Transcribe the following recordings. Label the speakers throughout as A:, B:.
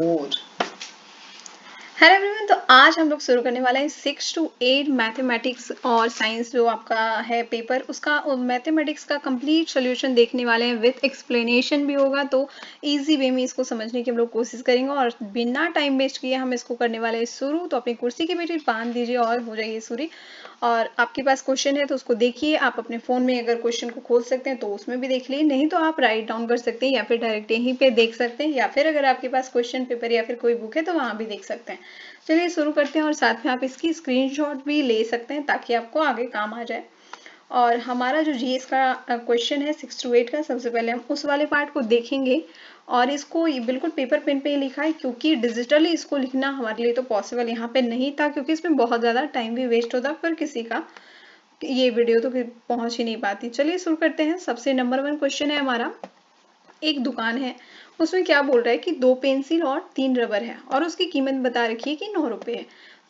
A: और hello everyone, तो आज हम लोग शुरू करने वाले हैं 6 to 8 मैथमेटिक्स और साइंस जो आपका है पेपर, उसका मैथमेटिक्स का कंप्लीट सोल्यूशन देखने वाले हैं। विथ एक्सप्लेनेशन भी होगा, तो इजी वे में इसको समझने की हम लोग कोशिश करेंगे और बिना टाइम वेस्ट किए हम इसको करने वाले हैं शुरू। तो अपनी कुर्सी की बेटी बांध दीजिए और हो जाइए शुरू। और आपके पास क्वेश्चन है तो उसको देखिए। आप अपने फ़ोन में अगर क्वेश्चन को खोल सकते हैं तो उसमें भी देख लीजिए, नहीं तो आप राइट डाउन कर सकते हैं या फिर डायरेक्ट यहीं पे देख सकते हैं, या फिर अगर आपके पास क्वेश्चन पेपर या फिर कोई बुक है तो वहाँ भी देख सकते हैं। चलिए शुरू करते हैं और साथ में आप इसकी स्क्रीनशॉट भी ले सकते हैं ताकि आपको आगे काम आ जाए। और हमारा जो जीएस का क्वेश्चन है 6 to 8 का, सबसे पहले हम उस वाले पार्ट को देखेंगे। और इसको बिल्कुल पेपर पेन पे ही लिखा है, क्योंकि डिजिटली इसको लिखना हमारे लिए तो पॉसिबल यहाँ पे नहीं था, क्योंकि इसमें बहुत ज़्यादा टाइम भी वेस्ट होता फिर किसी का ये वीडियो तो फिर पहुंच ही नहीं पाती। चलिए शुरू करते हैं। सबसे नंबर 1 क्वेश्चन है हमारा। एक दुकान है, उसमें क्या बोल रहा है कि 2 पेंसिल और 3 रबर है और उसकी कीमत बता रखी है कि 9 रुपये है।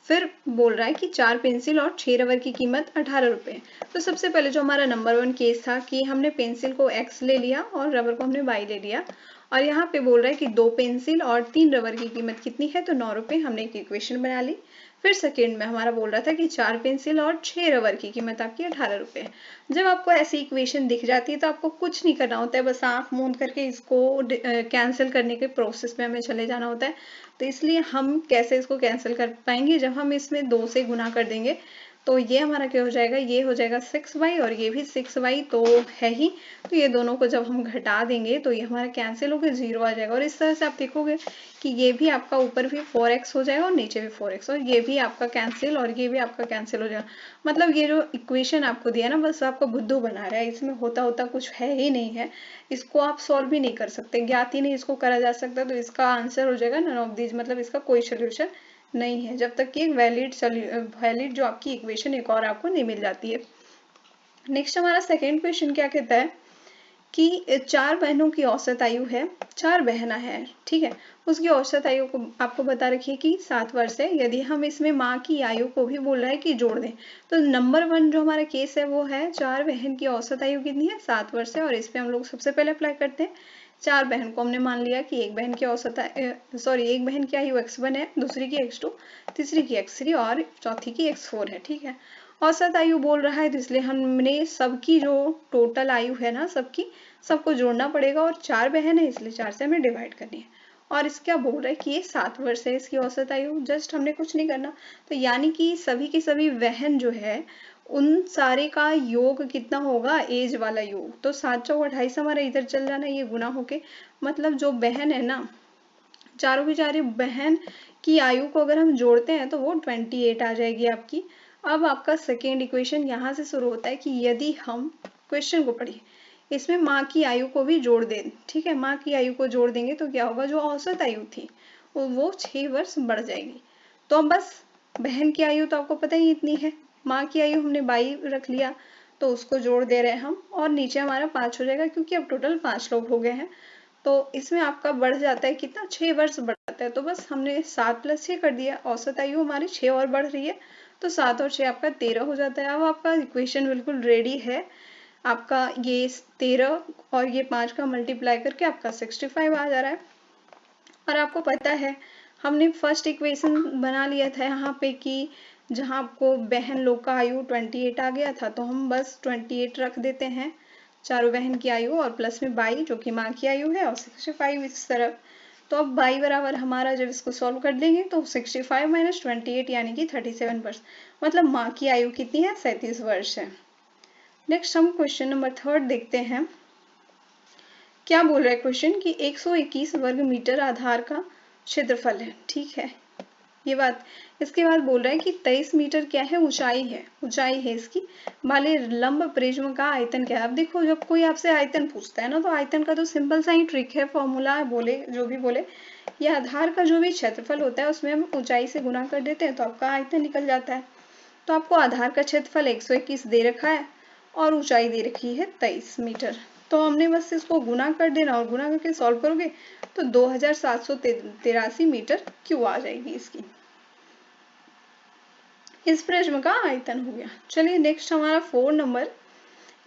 A: फिर बोल रहा है कि 4 पेंसिल और 6 रबर की कीमत 18 रुपये है। तो सबसे पहले जो हमारा नंबर 1 केस था कि हमने पेंसिल को x ले लिया और रबर को हमने y ले लिया। और यहाँ पे बोल रहा है कि 2 पेंसिल और 3 रबर की कीमत कितनी है, तो 9 रुपये। हमने एक इक्वेशन बना ली। फिर सेकेंड में हमारा बोल रहा था कि 4 पेंसिल और 6 रबर की कीमत आपकी 18 रुपये है। जब आपको ऐसी इक्वेशन दिख जाती है तो आपको कुछ नहीं करना होता है, बस आंख मूंद करके इसको कैंसिल करने के प्रोसेस में हमें चले जाना होता है। तो इसलिए हम कैसे इसको कैंसिल कर पाएंगे, जब हम इसमें 2 से गुना कर देंगे तो ये हमारा क्या हो जाएगा, ये हो जाएगा 6y और ये भी 6y तो है ही। तो ये दोनों को जब हम घटा देंगे तो ये हमारा कैंसिल होकर 0 आ जाएगा। और इस तरह से आप देखोगे कि ये भी आपका ऊपर भी 4x हो जाएगा और नीचे भी 4x, और ये भी आपका कैंसिल और ये भी आपका कैंसिल हो जाएगा। मतलब ये जो इक्वेशन आपको दिया ना, बस आपका बुद्धू बना रहा है, इसमें होता होता कुछ है ही नहीं है। इसको आप सॉल्व भी नहीं कर सकते, ज्ञात ही नहीं इसको करा जा सकता। तो इसका आंसर हो जाएगा नन ऑफ दीज, मतलब इसका कोई सोल्यूशन नहीं है जब तक कि एक वैलिड जो आपकी इक्वेशन एक और आपको नहीं मिल जाती है। नेक्स्ट हमारा सेकेंड क्वेश्चन क्या कहता है कि 4 बहनों की औसत आयु है, 4 बहना है, ठीक है। उसकी औसत आयु को आपको बता रखिए कि 7 वर्ष है। यदि हम इसमें माँ की आयु को भी बोल रहा है कि जोड़ दें, तो नंबर 1 जो हमारा केस है वो है 4 बहन की औसत आयु कितनी है, 7 वर्ष है। और इस पे हम लोग सबसे पहले अप्लाई करते हैं। 4 बहन को हमने मान लिया कि एक बहन की एक बहन की आयु x1 है, दूसरी की x2, तीसरी की x3 और चौथी की x4 है, ठीक है। औसत आयु बोल रहा है तो इसलिए हमने सबकी जो टोटल आयु है ना, सबको जोड़ना पड़ेगा। और 4 बहन है इसलिए 4 से हमें डिवाइड करनी है। और इसका बोल रहा है कि ये 7 वर्ष है इसकी औसत आयु, जस्ट हमने कुछ नहीं करना। तो यानी कि सभी की सभी बहन जो है उन सारे का योग कितना होगा, एज वाला योग। तो 7 चौक 28 हमारा इधर चल जाना, ये गुना होके, मतलब जो बहन है ना, चारों की चारों बहन की आयु को अगर हम जोड़ते हैं तो वो 28 आ जाएगी आपकी। अब आपका सेकेंड इक्वेशन यहाँ से शुरू होता है कि यदि हम क्वेश्चन को पढ़िए, इसमें माँ की आयु को भी जोड़ दें, ठीक है। माँ की आयु को जोड़ देंगे तो क्या होगा, जो औसत आयु थी वो 6 वर्ष बढ़ जाएगी। तो अब बस बहन की आयु तो आपको पता ही इतनी है, माँ की आयु हमने 22 रख लिया तो उसको जोड़ दे रहे हैं हम, और नीचे हमारा 5 हो जाएगा क्योंकि अब टोटल 5 लोग हो गए हैं। तो इसमें आपका बढ़ जाता है कितना, 6 वर्ष बढ़ जाता है। तो बस हमने 7 + 6 कर दिया, औसत आयु हमारी 6 और बढ़ रही है, तो 7 और 6 आपका 13 हो जाता है। अब आपका इक्वेशन बिल्कुल रेडी है। आपका ये 13 और ये 5 का मल्टीप्लाई करके आपका 65 आ जा रहा है। और आपको पता है हमने फर्स्ट इक्वेशन बना लिया था यहाँ पे कि जहाँ आपको बहन लोग का आयु 28 आ गया था, तो हम बस 28 रख देते हैं चारों बहन की आयु, और प्लस में 22 जो कि माँ की आयु है, और 65 इस तरफ। तो अब 22 बराबर हमारा जब इसको सॉल्व कर देंगे तो 65 - 28 यानी कि 37 वर्ष, मतलब माँ की आयु कितनी है, 37 वर्ष है। नेक्स्ट हम क्वेश्चन नंबर 3 देखते हैं। क्या बोल रहा है क्वेश्चन कि 121 वर्ग मीटर आधार का क्षेत्रफल है, ठीक है ये बात। इसके बाद बोल रहा है कि 23 मीटर क्या है, ऊंचाई है इसकी। वाले लंब प्रिज्म का आयतन क्या है। अब देखो जब कोई आपसे आयतन पूछता है ना, तो आयतन का तो सिंपल सा ही ट्रिक है, फॉर्मूला है, बोले जो भी बोले, ये आधार का जो भी क्षेत्रफल होता है उसमें हम ऊंचाई से गुना कर देते हैं तो आपका आयतन निकल जाता है। तो आपको आधार का क्षेत्रफल 121 दे रखा है और ऊंचाई दे रखी है 23 मीटर। तो हमने बस इसको गुना कर देना, और गुना करके सॉल्व करोगे तो 2783 मीटर क्यूब आ जाएगी इसकी। इस प्रिज्म का आयतन हो गया। चलिए नेक्स्ट हमारा 4 नंबर,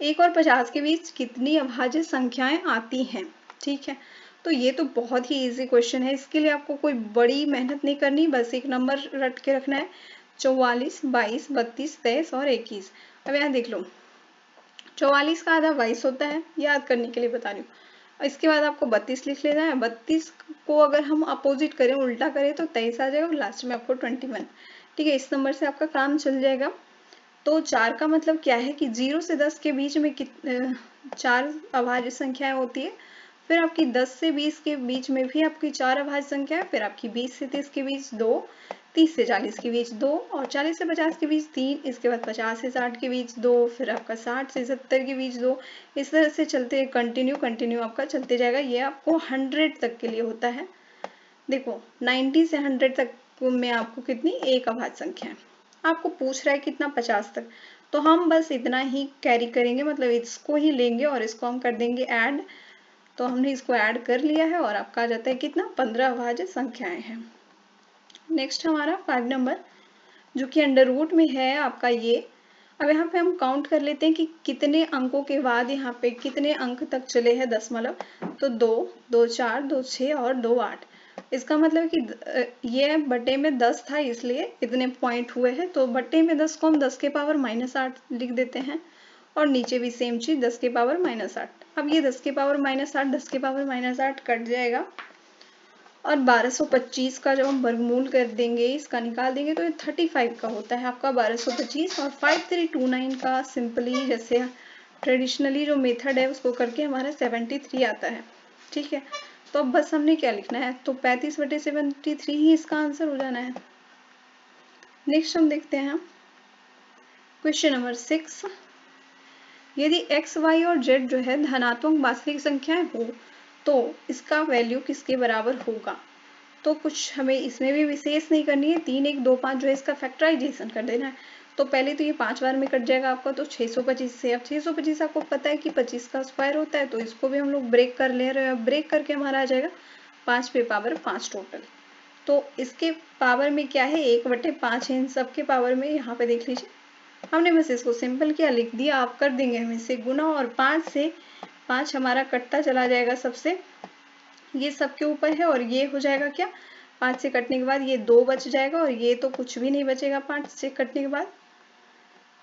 A: 1 और 50 के बीच कितनी अभाज्य संख्याएं आती हैं, ठीक है। तो ये तो बहुत ही इजी क्वेश्चन है, इसके लिए आपको कोई बड़ी मेहनत नहीं करनी, बस एक नंबर रट के रखना है 44, 22, 32, 23 और 21। अब यहाँ देख लो 44 का आधा 22 होता है, याद करने के लिए बता रही हूँ। इसके बाद आपको 32 लिख लेना है, 32 को अगर हम अपोजिट करें, उल्टा करें तो 23 आ जाएगा और लास्ट में आपको 21। ठीक है, इस नंबर से आपका काम चल जाएगा। तो 4 का मतलब क्या है कि 0 से 10 के बीच में 4 अभाज्य संख्याएं होती है, फिर आपकी 10 से 20 के बीच में भी आपकी 4 अभाज्य संख्या है, फिर आपकी 20 से 30 के बीच 2, 30 से 40 के बीच 2 और 40 से 50 के बीच 3, इसके बाद 50 से 60 के बीच 2, फिर आपका 60 से 70 के बीच 2। इस तरह से चलते कंटिन्यू आपका चलते जाएगा। ये आपको 100 तक के लिए होता है। देखो 90 से 100 तक में आपको कितनी एक अभाज्य संख्या है, आपको पूछ रहा है कितना 50 तक, तो हम बस इतना ही कैरी करेंगे, मतलब इसको ही लेंगे और इसको हम कर देंगे ऐड। तो हमने इसको ऐड कर लिया है और आपका आ जाता है कितना 15 अभाज्य संख्याएं हैं। नेक्स्ट हमारा 5 नंबर जो कि अंडर रूट में है आपका ये। अब यहाँ पे हम काउंट कर लेते हैं कि कितने अंकों के बाद यहाँ पे कितने अंक तक चले हैं दशमलव। तो 2, 2 4, 2 6 और 2 8। इसका मतलब कि ये बटे में 10 था इसलिए इतने पॉइंट हुए हैं, तो बटे में 10 को हम 10 के पावर -8 लिख देते हैं और नीचे भी सेम चीज 10 के पावर -8। अब ये 10 के पावर -8 10 के पावर -8 कट जाएगा और 1225 का जब हम वर्गमूल कर देंगे, इसका निकाल देंगे, तो ये 35 का होता है आपका 1225। और 5329 का सिंपली जैसे ट्रेडिशनली जो मेथड है उसको करके हमारा 73 आता है। ठीक है, तो अब बस हमने क्या लिखना है, तो 35/73 ही इसका आंसर हो जाना है। नेक्स्ट हम देखते हैं क्वेश्चन नंबर 6। यदि x, y और z जो है धनात्मक वास्तविक संख्याएं हो तो इसका वैल्यू किसके बराबर होगा। तो कुछ हमें इसमें भी विशेष नहीं करनी है, 3 1 2 5 जो है इसका फैक्टराइजेशन कर देना है। तो पहले तो ये 5 बार में कट जाएगा आपका, तो 625 से। अब 625 आपको पता है कि 25 का स्क्वायर होता है, तो इसको भी हम लोग ब्रेक कर ले रहे हैं। ब्रेक करके हमारा आ जाएगा 5 पे पावर 5 टोटल। तो इसके पावर में क्या है 1/5 है, इन सब के पावर में यहाँ पे देख लीजिए हमने बस इसको सिंपल क्या लिख दिया, आप कर देंगे हम इससे गुना और 5 से 5 हमारा कटता चला जाएगा सबसे, ये सबके ऊपर है और ये हो जाएगा क्या 5 से कटने के बाद ये 2 बच जाएगा और ये तो कुछ भी नहीं बचेगा 5 से कटने के बाद,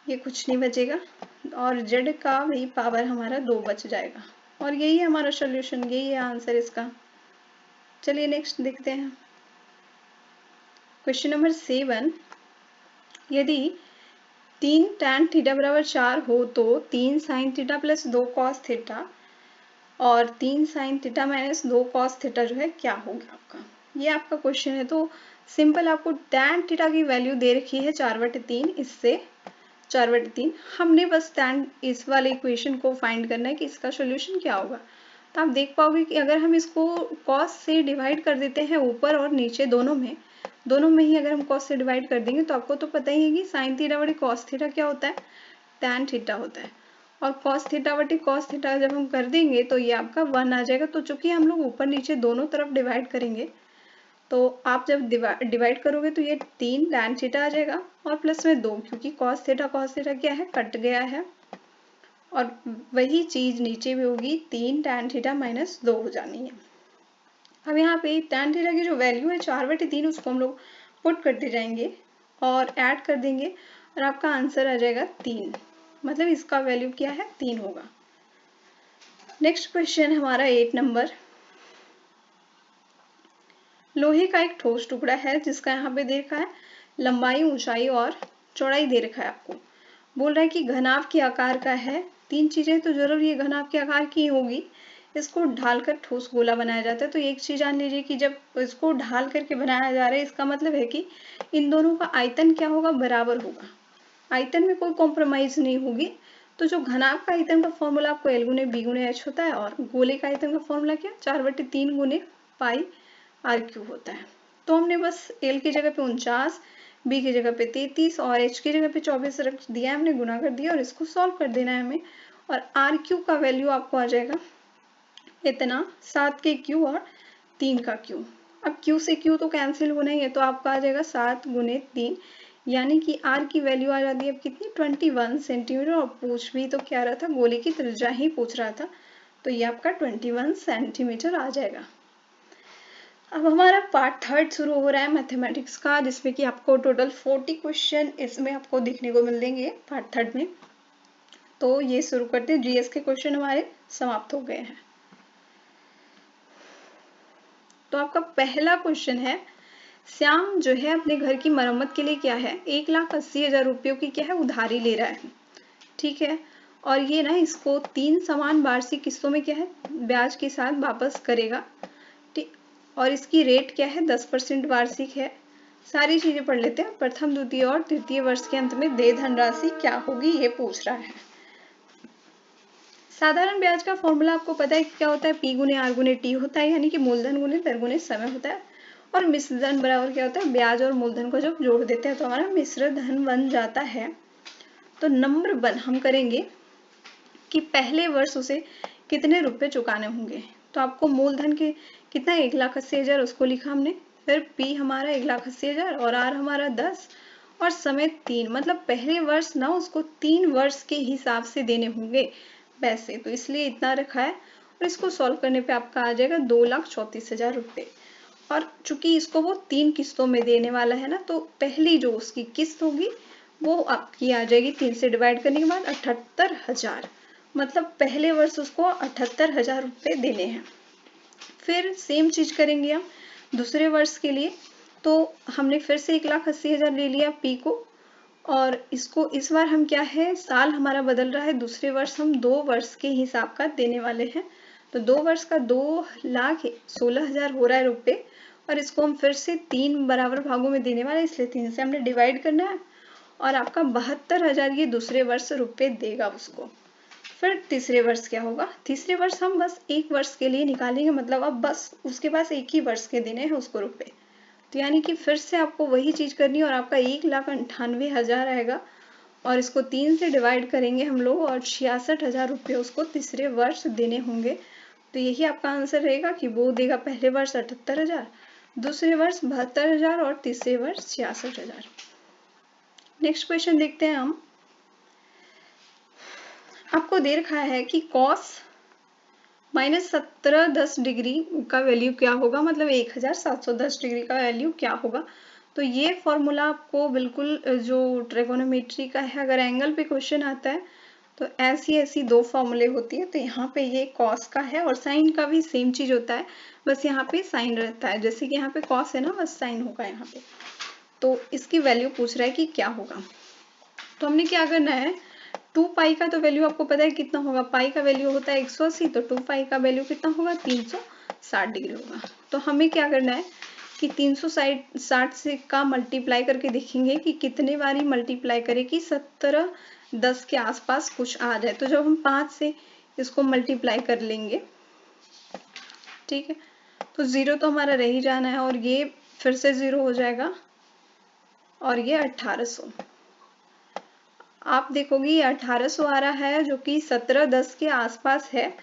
A: ये कुछ नहीं बचेगा और z का भी पावर हमारा 2 बच जाएगा। और यही है हमारा सोल्यूशन, यही है आंसर इसका। चलिए नेक्स्ट देखते हैं क्वेश्चन नंबर 7। यदि 3 tan थीटा बराबर 4 हो तो 3 sin theta plus 2 cos theta और 3 sin theta minus 2 cos theta जो है क्या होगा आपका। ये आपका क्वेश्चन है। तो सिंपल आपको tan थीटा की वैल्यू दे रखी है 4/3, इससे 4/3 हमने बस tan इस वाले इक्वेशन को फाइंड करना है कि इसका सोल्यूशन क्या होगा। तो आप देख पाओगे कि अगर हम इसको cos से डिवाइड कर देते हैं ऊपर और नीचे दोनों में ही अगर हम cos से डिवाइड कर देंगे तो आपको तो पता ही है कि sin थीटा बटे cos थीटा क्या होता है, tan थीटा होता है। और cos थीटा बटे cos थीटा जब हम कर देंगे तो ये आपका 1 आ जाएगा। तो चूंकि हम लोग ऊपर नीचे दोनों तरफ डिवाइड करेंगे, तो आप जब डिवाइड करोगे तो ये 3 tan थीटा आ जाएगा और प्लस में 2, क्योंकि cos थीटा क्या है कट गया है और वही चीज नीचे भी होगी 3 tan थीटा माइनस 2 हो जानी है। अब यहाँ पे tan थीटा की जो वैल्यू है 4/3 उसको हम लोग पुट करते जाएंगे और ऐड कर देंगे और आपका आंसर आ जाएगा 3, मतलब इसका वैल्यू क्या है 3 होगा। नेक्स्ट क्वेश्चन हमारा 8 नंबर। लोहे का एक ठोस टुकड़ा है जिसका यहाँ पे दे रखा है लंबाई, ऊंचाई और चौड़ाई दे रखा है आपको। बोल रहा है कि घनाभ के आकार का है। 3 चीजें तो जरूर ये घनाभ के आकार की होगी। इसको ढालकर ठोस गोला बनाया जाता है। तो एक चीज जान लीजिए कि जब इसको ढाल करके बनाया जा रहा है इसका मतलब है कि इन दोनों का आयतन क्या होगा, बराबर होगा। आयतन में कोई कॉम्प्रोमाइज नहीं होगी। तो जो घनाभ का आयतन का फॉर्मूला आपको L गुने B गुने H होता है और गोले का आयतन का फॉर्मूला क्या 4/3 गुने पाई RQ होता है। तो हमने बस L की जगह पे 49, B की जगह पे 33 और H की जगह पे 24 रख दिया, हमने गुना कर दिया और इसको सॉल्व कर देना है हमें। और RQ का वैल्यू आपको आ जाएगा इतना 7 के Q और 3 का Q। अब Q से Q तो कैंसिल होना ही है, तो आपका आ जाएगा 7 गुने 3, यानी कि R की वैल्यू आ जाती है अब कितनी 21 सेंटीमीटर। और पूछ भी तो क्या रहा था, गोले की त्रिज्या ही पूछ रहा था। तो ये आपका 21 सेंटीमीटर आ जाएगा। अब हमारा पार्ट थर्ड शुरू हो रहा है मैथमेटिक्स का, जिसमें कि आपको टोटल 40 क्वेश्चन इसमें आपको देखने को मिल देंगे पार्ट थर्ड में। तो ये शुरू करते हैं, जीएस के क्वेश्चन हमारे समाप्त हो गए हैं। तो आपका पहला क्वेश्चन है, श्याम जो है अपने घर की मरम्मत के लिए क्या है 1,80,000 रुपयों की क्या है उधारी ले रहा है, ठीक है, और ये ना इसको 3 समान वार्षिक किस्तों में क्या है ब्याज के साथ वापस करेगा, ठीक, और इसकी रेट क्या है 10% वार्षिक है। सारी चीजें पढ़ लेते हैं। प्रथम, द्वितीय और तृतीय वर्ष के अंत में देय धनराशि क्या होगी ये पूछ रहा है। साधारण ब्याज का फॉर्मूला आपको पता है कि क्या होता है, P गुने R गुने T होता है, यानी कि मूलधन गुने दर गुने समय होता है, और मिश्र धन बराबर क्या होता है, ब्याज और मूलधन को जब जोड़ देते हैं तो हमारा मिश्र धन बन जाता है। तो नंबर 1 हम करेंगे कि पहले वर्ष उसे कितने रुपए चुकाने होंगे। तो आपको मूलधन के कितना 1,80,000 उसको लिखा हमने, फिर P हमारा 1,80,000 और R हमारा 10 और समय 3, मतलब पहले वर्ष ना उसको 3 वर्ष के हिसाब से देने होंगे पैसे, तो इसलिए इतना रखा है। और इसको सॉल्व करने पे आपका आ जाएगा 2,34,000 रुपये। और चूंकि इसको वो 3 किस्तों में देने वाला है ना, तो पहली जो उसकी किस्त होगी वो आपकी आ जाएगी 3 से डिवाइड करने के बाद 78,000, मतलब पहले वर्ष उसको 78,000 रुपये देने हैं। फिर सेम चीज करेंगे हम दूसरे वर्ष के लिए। तो हमने फिर से 1,80,000 ले लिया P को, और इसको इस बार हम क्या है साल हमारा बदल रहा है, दूसरे वर्ष हम 2 वर्ष के हिसाब का देने वाले हैं। तो 2 वर्ष का 2,16,000 हो रहा है रुपये, और इसको हम फिर से 3 बराबर भागों में देने वाले हैं, इसलिए 3 से हमने डिवाइड करना है, और आपका 72,000 ये दूसरे वर्ष रुपये देगा उसको। फिर तीसरे वर्ष क्या होगा, तीसरे वर्ष हम बस 1 वर्ष के लिए निकालेंगे, मतलब अब बस उसके पास 1 ही वर्ष के देने हैं उसको रुपये। तो यानी कि फिर से आपको वही चीज करनी है, और आपका 1,98,000 आएगा, और इसको 3 से डिवाइड करेंगे हम लोग, और 66,000 रुपये उसको तीसरे वर्ष देने होंगे। तो यही आपका आंसर रहेगा कि वो देगा पहले वर्ष 78,000, दूसरे वर्ष 72,000 और तीसरे वर्ष 66,000। नेक्स्ट क्वेश्चन देखते हैं हम। आपको दे रखा है कि cos -1710 डिग्री का वैल्यू क्या होगा, मतलब 1,710 डिग्री का वैल्यू क्या होगा। तो ये फॉर्मूला आपको बिल्कुल जो ट्रिगोनोमेट्री का है, अगर एंगल पे क्वेश्चन आता है तो ऐसी 2 फॉर्मूले होती है। तो यहाँ पे ये कॉस का है, और साइन का भी सेम चीज होता है, बस यहाँ पे साइन रहता है, जैसे कि यहाँ पे कॉस है ना, बस साइन होगा यहाँ पे। तो इसकी वैल्यू पूछ रहा है कि क्या होगा। तो हमने क्या करना है, 2 पाई का तो वैल्यू आपको पता है कितना होगा, पाई का वैल्यू होता है 180, तो 2 पाई का वैल्यू कितना होगा 360 डिग्री होगा। तो हमें क्या करना है कि 360 से का मल्टीप्लाई करके देखेंगे कि कितने बारी मल्टीप्लाई करें कि 1710 के आसपास कुछ आ जाए। तो जब हम 5 से इसको मल्टीप्लाई कर लेंगे, ठीक है, तो 0 तो हमारा रह ही जाना है, और ये फिर से 0 हो जाएगा, और ये 1800। आप देखोगे ये 1800 आ रहा है, जो कि 1710 के आसपास है।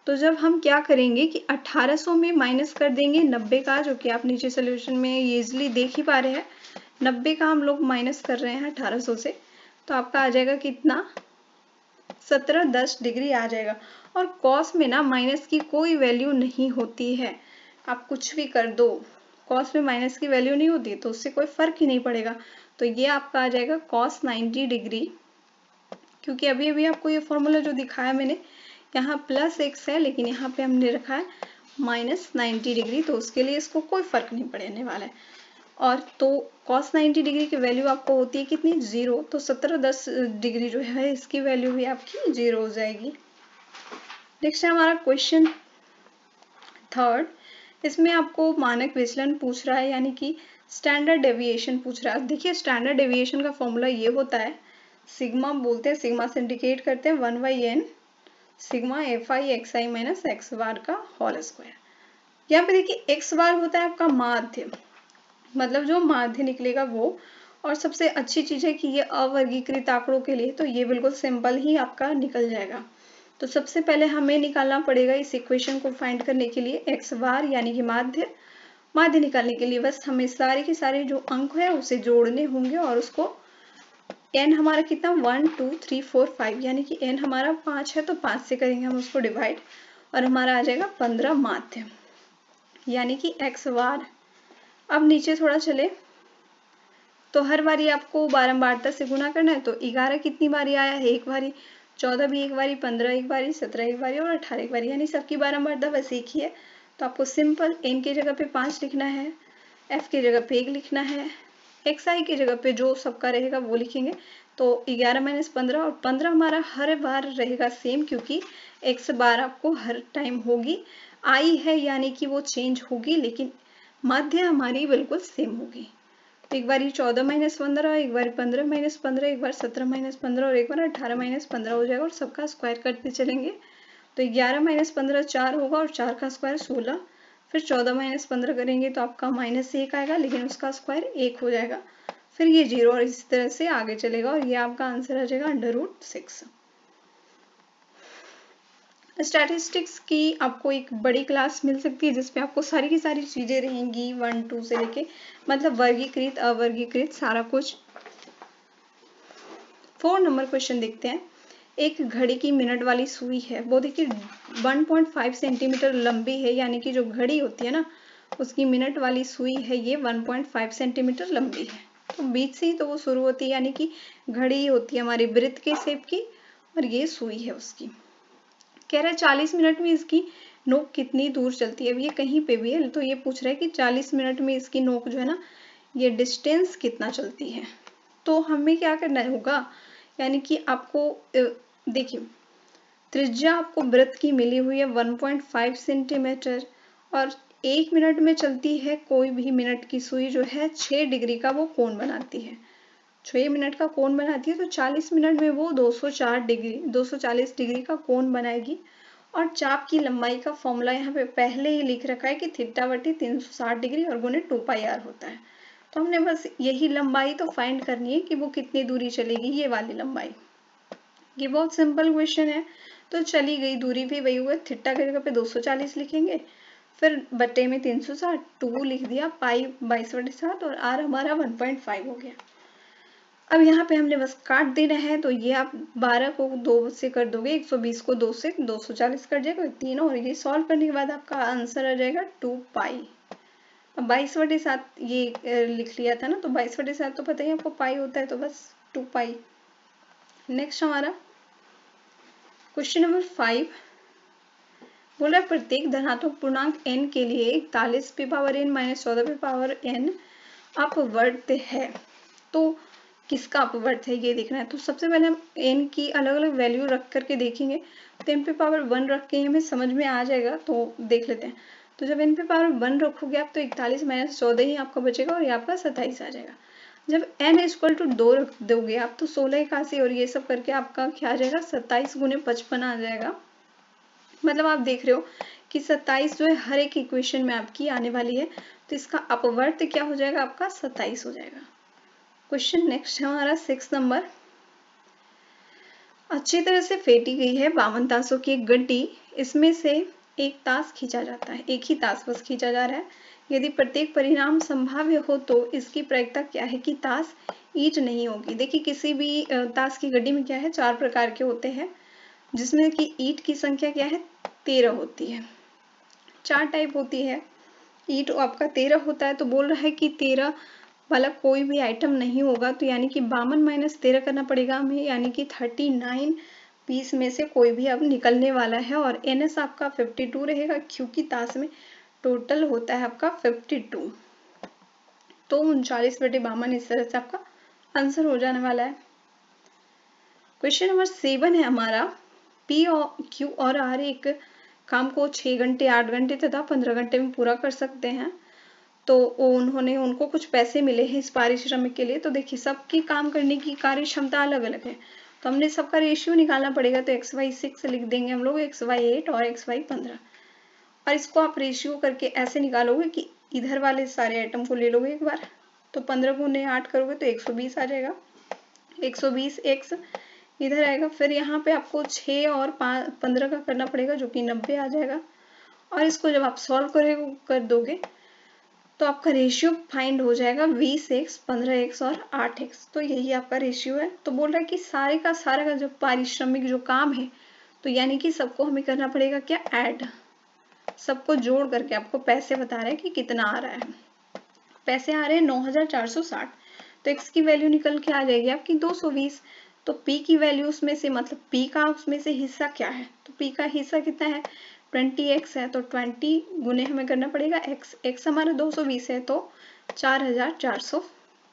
A: तो जब हम क्या करेंगे कि 1800 में माइनस कर देंगे 90 का, जो कि आप नीचे सोल्यूशन में इजीली देख ही पा रहे हैं, 90 का हम लोग माइनस कर रहे हैं 1800 से, तो आपका आ जाएगा कितना 1710 डिग्री आ जाएगा। और कॉस में ना माइनस की कोई वैल्यू नहीं होती है, आप कुछ भी कर दो, कॉस में माइनस की वैल्यू नहीं होती, तो उससे कोई फर्क ही नहीं पड़ेगा। तो ये आपका आ जाएगा कॉस 90 डिग्री, क्योंकि अभी अभी आपको ये फॉर्मूला जो दिखाया मैंने, यहाँ +x है, लेकिन यहाँ पे हमने रखा है -90 डिग्री, तो उसके लिए इसको कोई फर्क नहीं पड़ने वाला है। और तो cos 90 डिग्री की वैल्यू आपको होती है कितनी 0, तो 1710 डिग्री जो है इसकी वैल्यू भी आपकी 0 हो जाएगी। नेक्स्ट है हमारा क्वेश्चन थर्ड। इसमें आपको मानक विचलन पूछ रहा है, यानी कि स्टैंडर्ड डेविएशन पूछ रहा है। देखिए स्टैंडर्ड डेविएशन का फॉर्मूला ये होता है, सिग्मा बोलते हैं, सिग्मा से इंडिकेट करते हैं 1/n sigma fi xi minus x bar का होल स्क्वायर। यहाँ पे देखिए एक्स बार होता है आपका माध्य, मतलब जो माध्य निकलेगा वो। और सबसे अच्छी चीज है कि ये अवर्गीकृत आंकड़ों के लिए तो ये बिल्कुल सिंपल ही आपका निकल जाएगा। तो सबसे पहले हमें निकालना पड़ेगा इस इक्वेशन को फाइंड करने के लिए एक्स बार, यानी कि माध्य। माध्य निकालने के लिए बस हमें सारे के सारे जो अंक है उसे जोड़ने होंगे, और उसको n हमारा कितना 1 2 3 4 5, यानी कि n हमारा 5 है, तो 5 से करेंगे हम उसको डिवाइड, और हमारा आ जाएगा 15 माध्य, यानी कि x बार। अब नीचे थोड़ा चले तो हर बारी आपको बारंबारता से गुना करना है। तो 11 कितनी बारी आया है? एक बारी। 14 भी एक बारी, 15 एक बारी, 17 एक बारी और 18 एक बारी, यानी सबकी बारंबारता बस एक ही है। तो आपको सिंपल n की जगह पे 5 लिखना है, f की जगह पे 1 लिखना है, xi की जगह पे जो सबका रहेगा वो लिखेंगे। तो 11 माइनस 15 और 15 हमारा हर बार रहेगा सेम, क्योंकि x बार आपको हर टाइम होगी। i है यानी कि वो चेंज होगी, लेकिन माध्य हमारी बिल्कुल सेम होगी। तो एक बार 14 माइनस 15, एक बार 15 माइनस 15, एक बार 17 माइनस 15 और एक बार 18 माइनस 15 हो जाएगा और सबका स्क्वायर करते चलेंगे। तो 11 माइनस 15 4 होगा और 4 का स्क्वायर 16। फिर 14 माइनस 15 करेंगे तो आपका -1 आएगा, लेकिन उसका स्क्वायर 1 हो जाएगा। फिर ये 0 और इस तरह से आगे चलेगा और ये आपका आंसर आ जाएगा √6। स्टैटिस्टिक्स की आपको एक बड़ी क्लास मिल सकती है जिसमें आपको सारी की सारी चीजें रहेंगी 1 2 से लेके, मतलब वर्गीकृत अवर्गीकृत सारा कुछ। 4 नंबर क्वेश्चन देखते हैं। एक घड़ी की मिनट वाली सुई है, वो देखिए 1.5 सेंटीमीटर लंबी है, यानी कि जो घड़ी होती है ना उसकी मिनट वाली सुई है, ये 1.5 सेंटीमीटर लंबी है। तो बीच से ही तो वो शुरू होती है, यानी कि घड़ी होती है हमारी वृत्त के शेप की और ये सुई है उसकी। कह रहा है 40 मिनट में इसकी नोक कितनी दूर चलती है। अब ये कहीं पे भी है तो ये पूछ रहा है कि 40 मिनट में इसकी नोक जो है ना ये डिस्टेंस कितना चलती है। तो हमें क्या करना होगा, यानी कि आपको देखिए त्रिज्या आपको वृत्त की मिली हुई है 1.5 सेंटीमीटर और 1 मिनट में चलती है कोई भी मिनट की सुई जो है 6 डिग्री का वो कोण बनाती है। 6 मिनट का कोण बनाती है तो 40 मिनट में वो 240 डिग्री का कोण बनाएगी। और चाप की लंबाई का फॉर्मूला यहाँ पे पहले ही लिख रखा है कि थीटा बटी 360 डिग्री और गुणे 2πr होता है। तो हमने बस यही लंबाई तो फाइंड करनी है कि वो कितनी दूरी चलेगी, ये वाली लंबाई। ये बहुत सिंपल क्वेश्चन है। तो चली गई दूरी भी वही हुआ, थीटा की जगह पे 240 लिखेंगे, फिर बटे में 360, 2 लिख दिया, पाई 22/7 और आर हमारा 1.5 हो गया। अब यहाँ पे हमने बस काट देना है। तो ये आप 12 को 2 से कर दोगे, 120 को 2 से 240 कट जाएगा 3, और ये सॉल्व करने के बाद आपका आंसर आ जाएगा 2π। अब 22/7 ये लिख लिया था ना, तो 22/7 तो पता ही आपको पाई होता है, तो बस 2π। नेक्स्ट हमारा क्वेश्चन नंबर 5 बोल रहा है प्रत्येक धनात्मक पूर्णांक n के लिए 41 p power n minus 14 p power n अपवर्त है। तो किसका अपवर्त है ये देखना है। तो सबसे पहले हम n की अलग अलग वैल्यू रख करके देखेंगे। तो n पे पावर 1 रख के हमें समझ में आ जाएगा, तो देख लेते हैं। तो जब n पे पावर 1 रखोगे आप तो 41 माइनस 14 ही आपका बचेगा और ये आपका 27 आ जाएगा। जब n इक्वल टू 2 रख दोगे आप तो 16 81 और ये सब करके आपका क्या आ जाएगा 27 गुने 55 आ जाएगा। मतलब आप देख रहे हो कि 27 जो है हर एक इक्वेशन में आपकी आने वाली है, तो इसका अपवर्त क्या हो जाएगा आपका 27 हो जाएगा। क्वेश्चन नेक्स्ट है हमारा 6 नंबर। अच्छी तरह से फेंटी गई है 52 तासों की एक गड्डी, इसमें से एक तास खींचा जाता है, एक ही तास बस खींचा जा रहा है। यदि प्रत्येक परिणाम संभाव्य हो तो इसकी प्रायिकता क्या है कि तास ईंट नहीं होगी। देखिए किसी भी तास की गड्डी में क्या है 4 प्रकार के होते हैं, जिसमें कि ईंट की संख्या क्या है 13 होती है। 4 टाइप होती है, ईंट आपका 13 होता है। तो बोल रहा है कि 13 वाला कोई भी आइटम नहीं होगा, तो यानी कि 52 माइनस 13 करना पड़ेगा हमें, यानी कि 39 पीस में से कोई भी अब निकलने वाला है। और NS आपका 52 रहेगा, क्योंकि ताश में टोटल होता है आपका 52। तो 39/52 इस तरह से आपका आंसर हो जाने वाला है। क्वेश्चन नंबर 7 है हमारा। P और Q और R एक काम को 6 घंटे 8 घंटे तथा 15 घंटे में पूरा कर सकते हैं। तो उनको कुछ पैसे मिले हैं इस पारिश्रमिक के लिए। तो देखिए सबकी काम करने की कार्य क्षमता अलग अलग है, तो हमने सबका रेशियो निकालना पड़ेगा। तो XY 6 लिख देंगे हम लोग, XY 8 और XY 15। और इसको आप रेशियो करके ऐसे निकालोगे कि इधर वाले सारे आइटम को ले लोगे एक बार, तो 15 गुने 8 करोगे तो 120 आ जाएगा। 120 x इधर आएगा, फिर यहाँ पे आपको 6 और 15 का करना पड़ेगा जो कि 90 आ जाएगा। और इसको जब आप सॉल्व कर दोगे तो आपका रेशियो फाइंड हो जाएगा 20x 15x और 8x। तो यही आपका रेशियो है। तो बोल रहा है कि सारे का सारा का जो पारिश्रमिक जो काम है तो यानी कि सबको हमें करना पड़ेगा क्या, ऐड। सबको जोड़ करके आपको पैसे बता रहे हैं कि कितना आ रहा है। पैसे आ रहे हैं 9460, तो x की वैल्यू निकल के आ जाएगी आपकी 220। तो p की वैल्यू उसमें से, मतलब p का उसमें से हिस्सा क्या है, तो p का हिस्सा कितना है, 20x है, तो 20 गुने हमें करना पड़ेगा x हमारा 220 है तो 4400।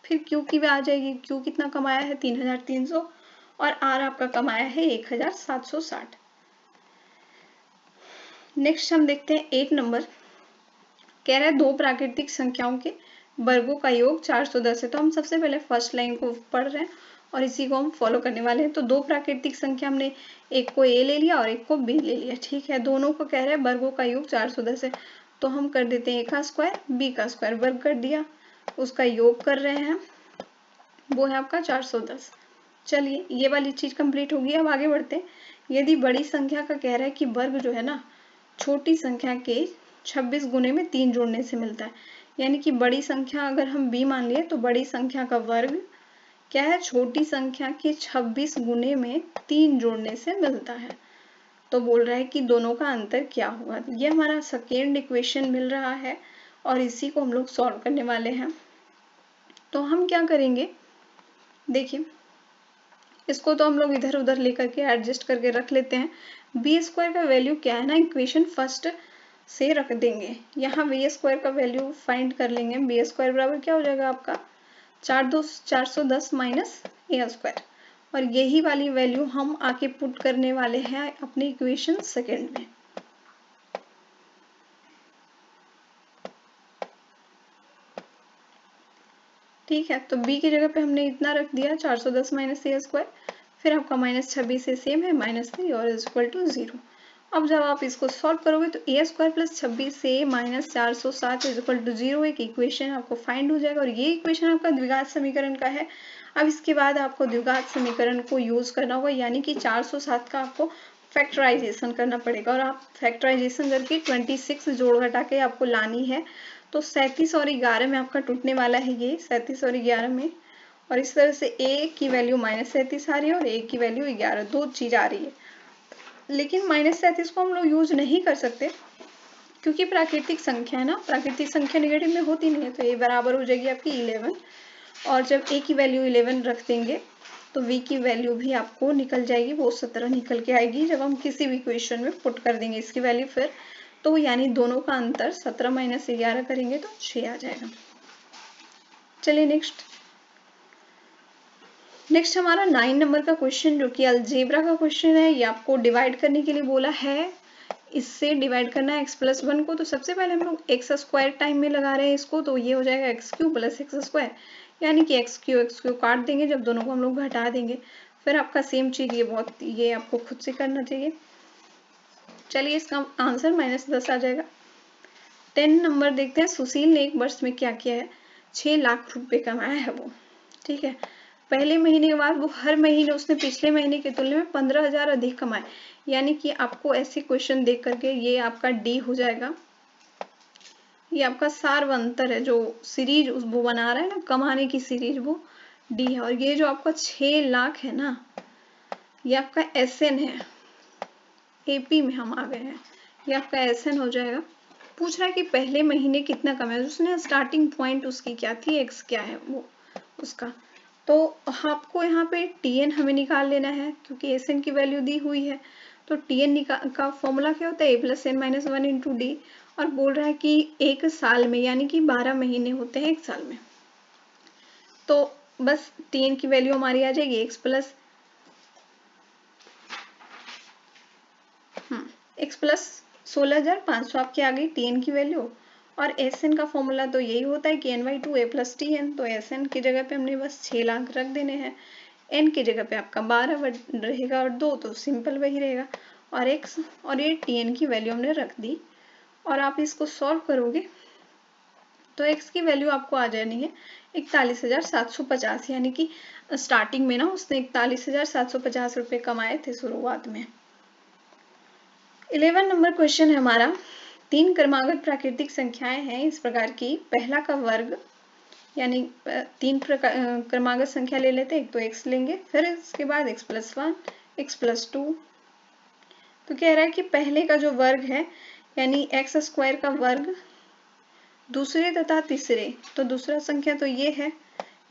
A: फिर q की भी आ जाएगी, q कितना कमाया है 3300, और r आपका कमाया है 1760। नेक्स्ट हम देखते हैं 8 नंबर। कह रहा है दो प्राकृतिक संख्याओं के वर्गों का योग 410 है। तो हम सबसे पहले फर्स्ट लाइन को पढ़ रहे हैं और इसी को हम फॉलो करने वाले हैं। तो दो प्राकृतिक संख्या, हमने एक को a ले लिया और एक को b ले लिया, ठीक है। दोनों को कह रहे हैं वर्गों का योग 410 है, तो हम कर देते हैं a का स्क्वायर b का स्क्वायर, वर्ग कर दिया, उसका योग कर रहे हैं, वो है आपका 410। चलिए ये वाली चीज कंप्लीट होगी। अब आगे बढ़ते हैं। यदि बड़ी संख्या का कह रहा है कि वर्ग जो है ना, छोटी संख्या के 26 गुने में 3 जोड़ने से मिलता है। यानी कि बड़ी संख्या अगर हम b मान लिए तो बड़ी संख्या का वर्ग क्या है, छोटी संख्या के 26 गुने में 3 जोड़ने से मिलता है। तो बोल रहा है कि दोनों का अंतर क्या होगा। ये हमारा सेकेंड इक्वेशन मिल रहा है और इसी को हम लोग सॉल्व करने वाले हैं। तो हम क्या करेंगे, देखिए इसको तो हम लोग इधर उधर लेकर के एडजस्ट करके रख लेते हैं। बी स्क्वायर का वैल्यू क्या है ना, इक्वेशन फर्स्ट से रख देंगे। यहाँ बी स्क्वायर का वैल्यू फाइंड कर लेंगे। बी स्क्वायर बराबर क्या हो जाएगा आपका 410 माइनस ए स्क्वायर, और यही वाली वैल्यू हम आके पुट करने वाले हैं अपनी इक्वेशन सेकेंड में। ठीक है, तो b की जगह पे हमने इतना रख दिया 410 माइनस ए स्क्वायर, फिर आपका -26 से सेम है -3 और इज इक्वल टू 0। अब जब आप इसको सॉल्व करोगे तो ए स्क्वायर प्लस 26 से -407 इज इक्वल टू 0 एक इक्वेशन आपको फाइंड हो जाएगा, और ये इक्वेशन आपका द्विघात समीकरण का है। अब इसके बाद आपको द्विघात समीकरण को यूज करना होगा, यानी कि 407 का आपको फैक्टराइजेशन करना पड़ेगा, और आप फैक्टराइजेशन करके 26 जोड़ घटा के आपको लानी है। तो 37 और 11 में आपका टूटने वाला है, ये 37 और 11 में, और इस तरह से a की वैल्यू -37 आ रही है और a की वैल्यू 11, दो चीज आ रही है। लेकिन -37 को हम लोग यूज नहीं कर सकते क्योंकि प्राकृतिक संख्या है ना, प्राकृतिक संख्या नेगेटिव में होती नहीं है, तो ये बराबर हो जाएगी आपकी 11, और जब a की वैल्यू 11 रख देंगे तो v की वैल्यू भी आपको निकल जाएगी, वो 17 निकल के आएगी जब हम किसी भी इक्वेशन में पुट कर देंगे इसकी वैल्यू। फिर तो यानी दोनों का अंतर 17 माइनस 11 करेंगे तो 6 आ जाएगा। चलिए नेक्स्ट हमारा 9 नंबर का क्वेश्चन, जो कि अलजेब्रा का क्वेश्चन है। ये आपको डिवाइड करने के लिए बोला है, इससे डिवाइड करना है x+1 को। तो सबसे पहले हम लोग एक्स स्क्वायर टाइम में लगा रहे हैं इसको, तो ये हो जाएगा x³ प्लस एक्स स्क्वायर, यानी कि x³ काट देंगे जब दोनों को हम लोग घटा देंगे। फिर आपका सेम चीज ये आपको खुद से करना चाहिए। चलिए इसका आंसर -10 आ जाएगा। 10 नंबर देखते हैं। सुशील ने एक वर्ष में क्या किया है, 6 लाख रुपए कमाया है वो, ठीक है। पहले महीने के बाद वो हर महीने उसने पिछले महीने की तुलना में 15,000 अधिक कमाए। यानी कि आपको ऐसे क्वेश्चन देख करके ये आपका डी हो जाएगा। ये आपका सारवंतर है, जो सीरीज वो बना रहा है ना कमाने की सीरीज, वो डी है। और ये जो आपका 6 लाख है ना, ये आपका SN है, AP में हम आ गए हैं, ये आपका SN हो जाएगा। पूछ रहा है कि पहले महीने कितना कमाया, उसने स्टार्टिंग पॉइंट उसकी क्या थी, एक्स क्या है वो उसका। तो आपको यहाँ पे TN हमें निकाल लेना है क्योंकि SN की वैल्यू दी हुई है। तो TN का फॉर्मूला क्या होता है, A+N-1 इंटू डी, और बोल रहा है कि एक साल में, यानी कि 12 महीने होते हैं एक साल में। तो बस TN की वैल्यू हमारी आ जाएगी x प्लस 16,500 आपकी आ गई TN की वैल्यू। और SN का फॉर्मूला तो यही होता है कि n/2 A + TN। तो SN की जगह पे हमने बस 6 लाख रख देने हैं, n की जगह पे आपका 12 रहेगा और 2 तो सिंपल वही रहेगा, और x और ये TN की वैल्यू हमने रख दी। और आप इसको सॉल्व करोगे तो x की वैल्यू आपको आ जानी है 41,750, यानी कि स्टार्टिंग में ना उसने 41,750 रुपये कमाए थे शुरुआत में। 11 नंबर क्वेश्चन है हमारा। 3 क्रमागत प्राकृतिक संख्याएं हैं इस प्रकार की, पहला का वर्ग, यानी 3 क्रमागत संख्या ले लेते हैं। एक तो x लेंगे, फिर इसके बाद x+1, x+2, तो कह रहा है कि पहले का जो वर्ग है यानी एक्स स्क्वायर का वर्ग दूसरे तथा तीसरे, तो दूसरा संख्या तो ये है,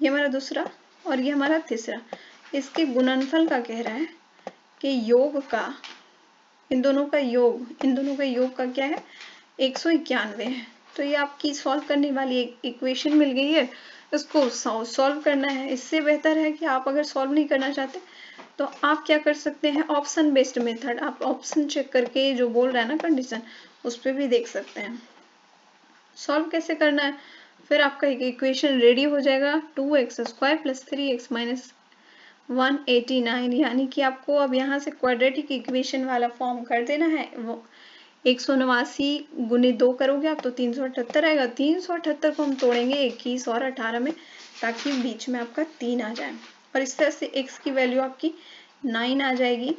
A: ये हमारा दूसरा और ये हमारा तीसरा, इसके गुणनफल का कह रहा है कि योग का, इन दोनों का योग का क्या है 191 है। तो ये आपकी सॉल्व करने वाली एक इक्वेशन मिल गई है, इसको सॉल्व करना है। इससे बेहतर है कि आप अगर सॉल्व नहीं करना चाहते तो आप क्या कर सकते हैं, ऑप्शन बेस्ड मेथड, आप ऑप्शन चेक करके जो बोल रहा है ना कंडीशन, उस पर भी देख सकते हैं। सॉल्व कैसे करना है, फिर आपका एक इक्वेशन रेडी हो जाएगा 2x² + 3x - 189, यानी कि आपको अब यहाँ से क्वाड्रेटिक इक्वेशन वाला फॉर्म कर देना है। वो 189 × 2 करोगे आप तो 378 आएगा। 378 को हम तोड़ेंगे 21 और 18 में, ताकि बीच में आपका 3 आ जाए, और इस तरह से x की वैल्यू आपकी 9 आ जाएगी।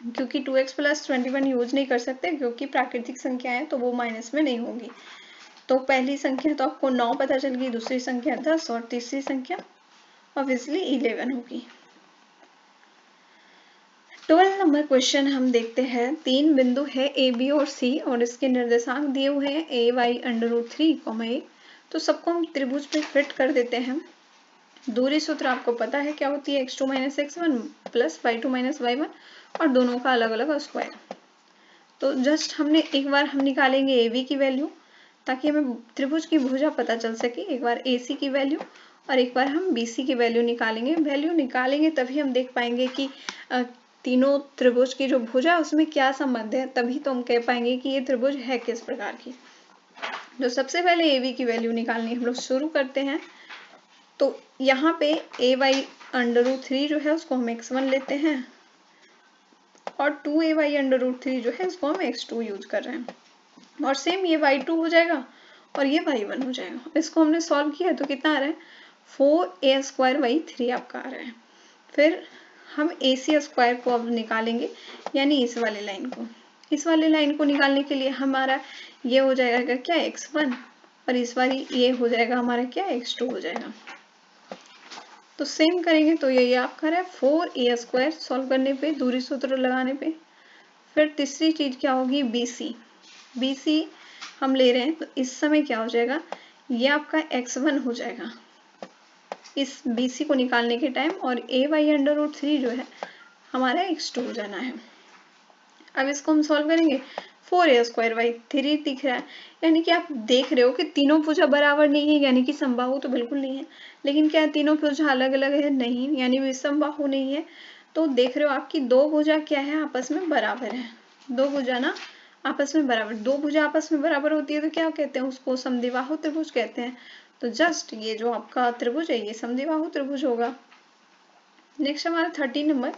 A: क्योंकि 2x + 21 यूज नहीं कर सकते क्योंकि प्राकृतिक संख्या है तो वो माइनस में नहीं होगी। तो पहली संख्या तो आपको 9 पता चल गई, दूसरी संख्या 10 और तीसरी संख्या ऑब्वियसली 11 होगी। 12 नंबर क्वेश्चन हम देखते हैं। 3 बिंदु है ए, बी और सी और इसके निर्देशांक दिए हुए हैं AY√3, A। तो सबको हम त्रिभुज पे फिट कर देते हैं। दूरी सूत्र आपको पता है क्या होती है, x2 - x1 + y2 - y1 और दोनों का अलग अलग स्क्वायर। तो जस्ट एक बार हम निकालेंगे AB की वैल्यू ताकि हमें त्रिभुज की भुजा पता चल सके। एक बार AC की वैल्यू और एक बार हम BC की वैल्यू निकालेंगे तभी हम देख पाएंगे कि तीनों त्रिभुज की जो भुजा उसमें क्या संबंध है, तभी तो हम कह पाएंगे कि ये त्रिभुज है किस प्रकार की। तो सबसे पहले AB की वैल्यू निकालनी हम लोग शुरू करते हैं। तो यहाँ पे AY√3 जो है उसको हम x1 लेते हैं और 2AY√3 जो है इसको हम x2 यूज कर रहे हैं, और सेम ये y2 हो जाएगा और ये y1 हो जाएगा। इसको हमने सॉल्व किया तो कितना आ रहा है 4a² / 3 आपका आ रहा है। फिर हम AC² को अब निकालेंगे, यानी इस वाले लाइन को निकालने के लिए हमारा ये हो जाएगा क्या x1 और इस वाली ये हो जाएगा हमारा क्या x2 हो जाएगा। तो सेम करेंगे तो ये आपका है 4a² सॉल्व करने पे, दूरी सूत्र लगाने पे। फिर तीसरी चीज क्या होगी BC हम ले रहे हैं तो इस समय क्या हो जाएगा, ये आपका x1 हो जाएगा इस BC को निकालने के टाइम, और AY√3 जो है हमारा x2 हो जाना है। अब इसको हम सॉल्व करेंगे 4a² / 3 दिख रहा है, यानी कि आप देख रहे हो कि तीनों भुजा बराबर नहीं है, यानी कि समबाहु तो बिल्कुल नहीं है। लेकिन क्या तीनों भुजा अलग अलग है, नहीं, यानी विषमबाहु नहीं है। तो देख रहे हो आपकी दो भुजा क्या है आपस में बराबर है, दो भुजा ना आपस में बराबर, दो भुजा आपस में बराबर होती है तो क्या कहते हैं उसको समद्विबाहु त्रिभुज कहते हैं। तो जस्ट ये जो आपका त्रिभुज है ये समद्विबाहु त्रिभुज होगा। नेक्स्ट हमारा 13 नंबर,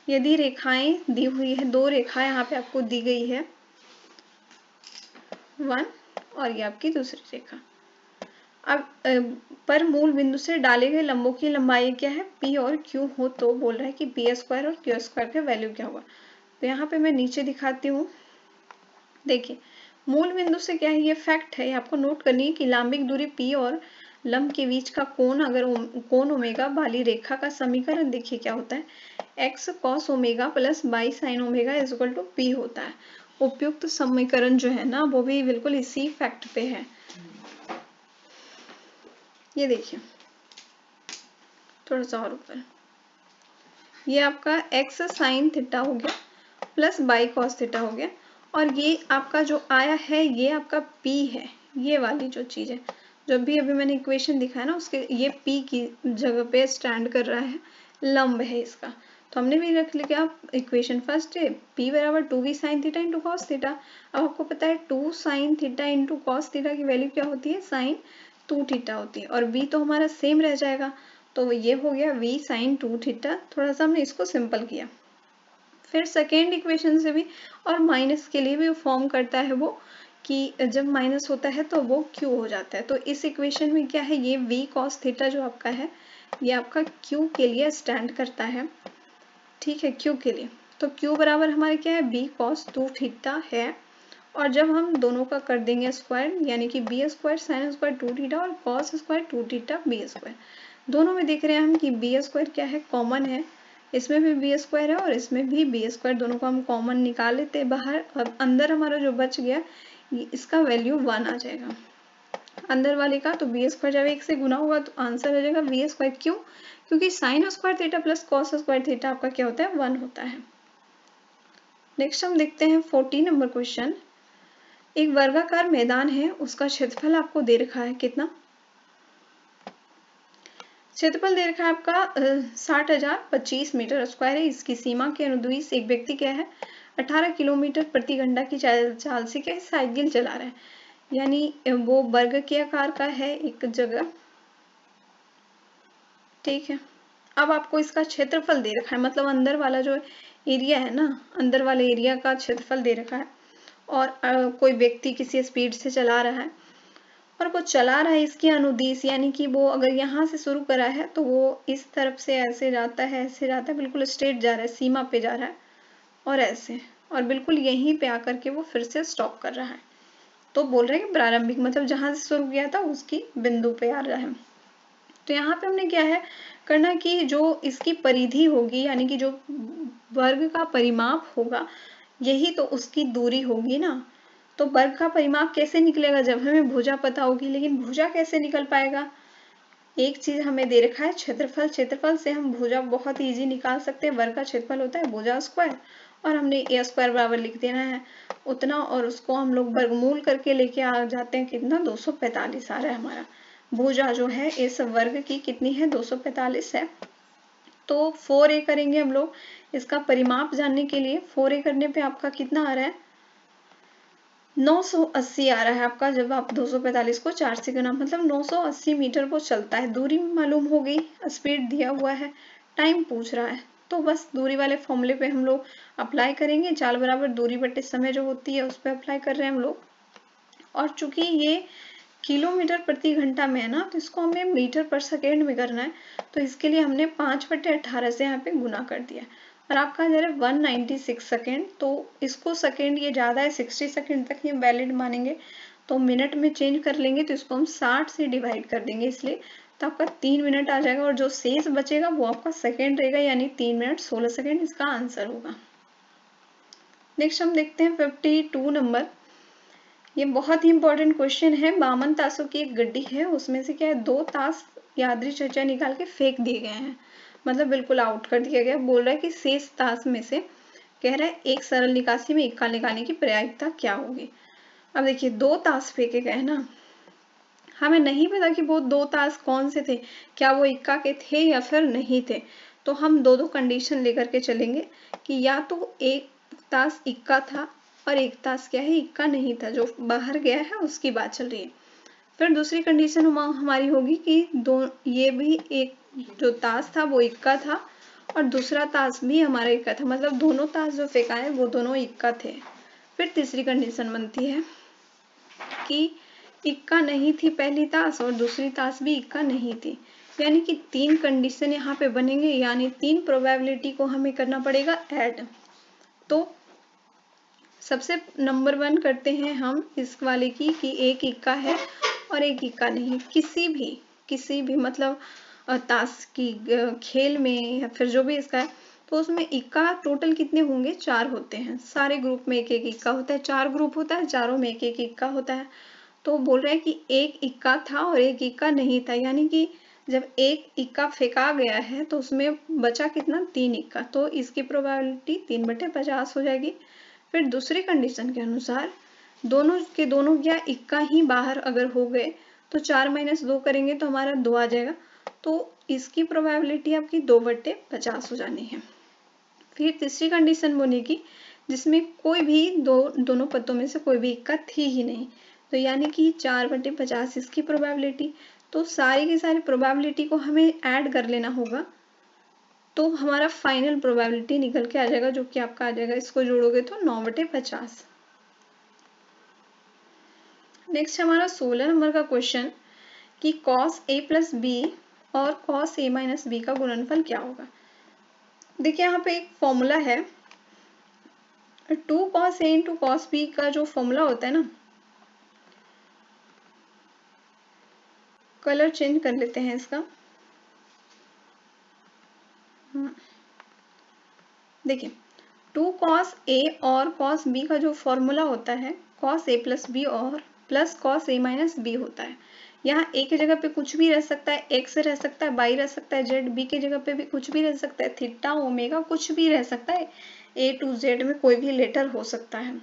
A: यदि रेखाएं दी हुई है, दो रेखा यहाँ पे आपको दी गई है 1 और ये आपकी दूसरी रेखा। अब पर मूल बिंदु से डाले गए लंबों की लंबाई क्या है P और Q हो, तो बोल रहा है कि P² और Q² का वैल्यू क्या होगा। तो यहाँ पे मैं नीचे दिखाती हूँ, देखिए मूल बिंदु से क्या है, ये फैक्ट है, आपको नोट करनी है कि लांबिक दूरी P और लंब के बीच का कोण, अगर कोण ओमेगा वाली रेखा का समीकरण देखिए क्या होता है, x cos ω + y sin ω = P होता है। उपयुक्त समीकरण जो है ना वो भी बिल्कुल इसी फैक्ट पे है। ये देखिए थोड़ा सा और ऊपर, ये आपका x sin थीटा हो गया प्लस y cos थीटा हो गया, और ये आपका जो आया है ये आपका P है, ये वाली जो चीज है, जब भी अभी मैंने इक्वेशन दिखाया ना उसके ये P की जगह पे स्टैंड कर रहा है, लंब है इसका। तो हमने भी रख लिया इक्वेशन फर्स्ट है P = 2v sin theta × cos theta. अब आपको पता है 2 sin थीटा × cos थीटा की वैल्यू क्या होती है, sin 2 थीटा होती है, और v तो हमारा सेम रह जाएगा, तो ये हो गया v sin 2 थीटा। थोड़ा सा हमने इसको सिंपल किया। फिर सेकेंड इक्वेशन से भी, और माइनस के लिए भी फॉर्म करता है वो, कि जब माइनस होता है तो वो Q हो जाता है। तो इस इक्वेशन में क्या है, ये v cos थीटा जो आपका है ये आपका Q के लिए स्टैंड करता है, ठीक है, Q के लिए। तो Q बराबर हमारे क्या है b cos 2 थीटा है, और जब हम दोनों का कर देंगे स्क्वायर, यानी कि b² sin² 2 थीटा और cos² 2 थीटा b², दोनों में देख रहे हैं हम कि b² क्या है कॉमन है, इसमें भी बी स्क्वायर है और इसमें भी बी स्क्वायर, दोनों को हम कॉमन निकाल लेते हैं बाहर। अब अंदर हमारा जो बच गया इसका वैल्यू 1 आ जाएगा अंदर वाले का। तो बी स्क्वायर जब 1 से गुना होगा तो आंसर हो जाएगा बी स्क्वायर। क्यों? क्योंकि sine square theta plus cos square theta आपका क्या होता है? 1 होता है। नेक्स्ट हम देखते हैं 14 नंबर क्वेश्चन। एक वर्गाकार मैदान है, उसका क्षेत्रफल आपको दे रखा है कितना? क्षेत्रफल दे रखा है आपका 60,025 मीटर स्क्वायर है। इसकी सीमा के अनुदिश एक व्यक्ति क्या है? 18 किलोमीटर प्रति घंटा की चाल से क्या है? साइकिल चला रहा है। यानी वो वर्ग के आकार का है एक जगह, ठीक है। अब आपको इसका क्षेत्रफल दे रखा है, मतलब अंदर वाला जो एरिया है ना, अंदर वाले एरिया का क्षेत्रफल दे रखा है। और कोई व्यक्ति किसी स्पीड से चला रहा है और वो चला रहा है इसकी अनुदिश, यानी कि वो अगर यहाँ से शुरू करा है तो वो इस तरफ से ऐसे जाता है, ऐसे जाता है, बिल्कुल स्ट्रेट जा रहा है, सीमा पे जा रहा है और ऐसे, और बिल्कुल यहीं पे आकर के वो फिर से स्टॉप कर रहा है। तो बोल रहे हैं कि प्रारंभिक मतलब जहां से शुरू किया था उसकी बिंदु पे आ रहा है। तो यहाँ पे हमने क्या है करना कि जो इसकी परिधि होगी, यानी कि जो वर्ग का परिमाप होगा, यही तो उसकी दूरी होगी ना। तो वर्ग का परिमाप कैसे निकलेगा? जब हमें भुजा पता होगी। लेकिन भुजा कैसे निकल पाएगा? एक चीज हमें दे रखा है क्षेत्रफल, क्षेत्रफल से हम भुजा बहुत इजी निकाल सकते हैं। वर्ग का क्षेत्रफल होता है भुजा स्क्वायर, और हमने ए स्क्वायर बराबर लिख देना है उतना, और उसको हम लोग वर्गमूल करके लेके आ जाते हैं कितना? 245 आ रहा है हमारा। भुजा जो है इस वर्ग की कितनी है? 245 है। तो 4a करेंगे हम लोग इसका परिमाप जानने के लिए। 4a करने पे आपका कितना आ रहा है? 980 आ रहा है आपका। जब आप 245 को 4 से गुना, मतलब 980 मीटर वो चलता है। दूरी मालूम हो गई, स्पीड दिया हुआ है, टाइम पूछ रहा है, तो बस दूरी वाले फॉर्मूले पे हम लोग अप्लाई करेंगे। चाल बराबर दूरी बटे समय जो होती है उस पर अप्लाई कर रहे हैं हम लोग। और चूंकि ये किलोमीटर प्रति घंटा में है ना, तो इसको हमें मीटर पर सेकेंड में करना है। तो इसके लिए हमने 5/18 से यहाँ पे गुना कर दिया, और आपका जा रहा है 196 सेकेंड। तो इसको सेकेंड ये ज़्यादा है, 60 सेकेंड तक ये वैलिड मानेंगे। तो मिनट में चेंज कर लेंगे, तो इसको हम 60 से डिवाइड कर देंगे इसलिए। तो आपका 3 मिनट आ जाएगा, और जो शेष बचेगा वो आपका सेकेंड रहेगा, यानी 3 मिनट 16 सेकेंड इसका आंसर होगा। नेक्स्ट हम देखते हैं 52 नंबर। ये बहुत ही इंपॉर्टेंट क्वेश्चन है। 52 तासों की एक गड्डी है, उसमें से क्या है 2 तास यादृच्छिक निकाल के फेंक दिए गए हैं, मतलब बिल्कुल आउट कर दिया गया। बोल रहा है कि शेष तास में से कह रहा है एक सरल निकासी में इक्का निकालने की प्रायिकता क्या होगी। अब देखिए 2 तास फेंके गए ना, हमें नहीं पता कि वो 2 तास कौन से थे, क्या वो इक्का के थे या फिर नहीं थे। तो हम दो कंडीशन लेकर के चलेंगे कि या तो एक तास इक्का था और एक तास क्या है इक्का नहीं था, जो बाहर गया है उसकी बात चल रही है। फिर दूसरी कंडीशन हमारी होगी कि ये भी एक जो तास था वो इक्का था और दूसरा तास भी हमारा इक्का था, मतलब दोनों तास जो फेंका है वो दोनों इक्का थे। फिर तीसरी कंडीशन बनती है कि इक्का नहीं थी पहली तास और दूसरी तास भी इक्का नहीं थी, यानी कि 3 कंडीशन यहाँ पे बनेंगे, यानी 3 प्रोबेबिलिटी को हमें करना पड़ेगा ऐड। तो सबसे नंबर 1 करते हैं हम इस वाले की कि एक इक्का है और एक इक्का नहीं। किसी भी मतलब ताश की खेल में या फिर जो भी इसका है, तो उसमें इक्का टोटल कितने होंगे? 4 होते हैं। सारे ग्रुप में एक एक इक्का होता है, 4 ग्रुप होता है, चारों में एक एक इक्का होता है। तो बोल रहे हैं कि एक इक्का था और एक इक्का नहीं था, यानी कि जब एक इक्का फेंका गया है तो उसमें बचा कितना? 3 इक्का। तो इसकी प्रोबेबिलिटी 3/50 हो जाएगी। फिर दूसरी कंडीशन के अनुसार दोनों के दोनों क्या इक्का ही बाहर अगर हो गए तो 4 - 2 करेंगे तो हमारा 2 आ जाएगा। तो इसकी प्रोबेबिलिटी आपकी 2/50 हो जानी है। फिर तीसरी कंडीशन बनेगी जिसमें कोई भी दोनों पदों में से कोई भी इक्का थी ही नहीं, तो यानी कि 4/50 इसकी प्रोबेबिलिटी। तो सारी की सारी प्रोबेबिलिटी को हमें ऐड कर लेना होगा, तो हमारा फाइनल प्रोबेबिलिटी निकल के आ जाएगा, जो कि आपका आ जाएगा, इसको जोड़ोगे तो 9/50। नेक्स्ट हमारा 16 नंबर का क्वेश्चन कि cos a + b और cos a - b का गुणनफल क्या होगा। देखिए यहाँ पे एक फॉर्मूला है 2 cos a × cos b का जो फॉर्मूला होता है ना, कलर चेंज कर लेते हैं इसका। देखिए 2 cos A और cos B का जो फॉर्मूला होता है cos A प्लस बी और plus cos A minus B होता है। यहाँ A की जगह पे कुछ भी रह सकता है, x रह सकता है, y रह सकता है, z, B की जगह पे भी कुछ भी रह सकता है, थीटा ओमेगा कुछ भी रह सकता है, A to Z में कोई भी लेटर हो सकता है।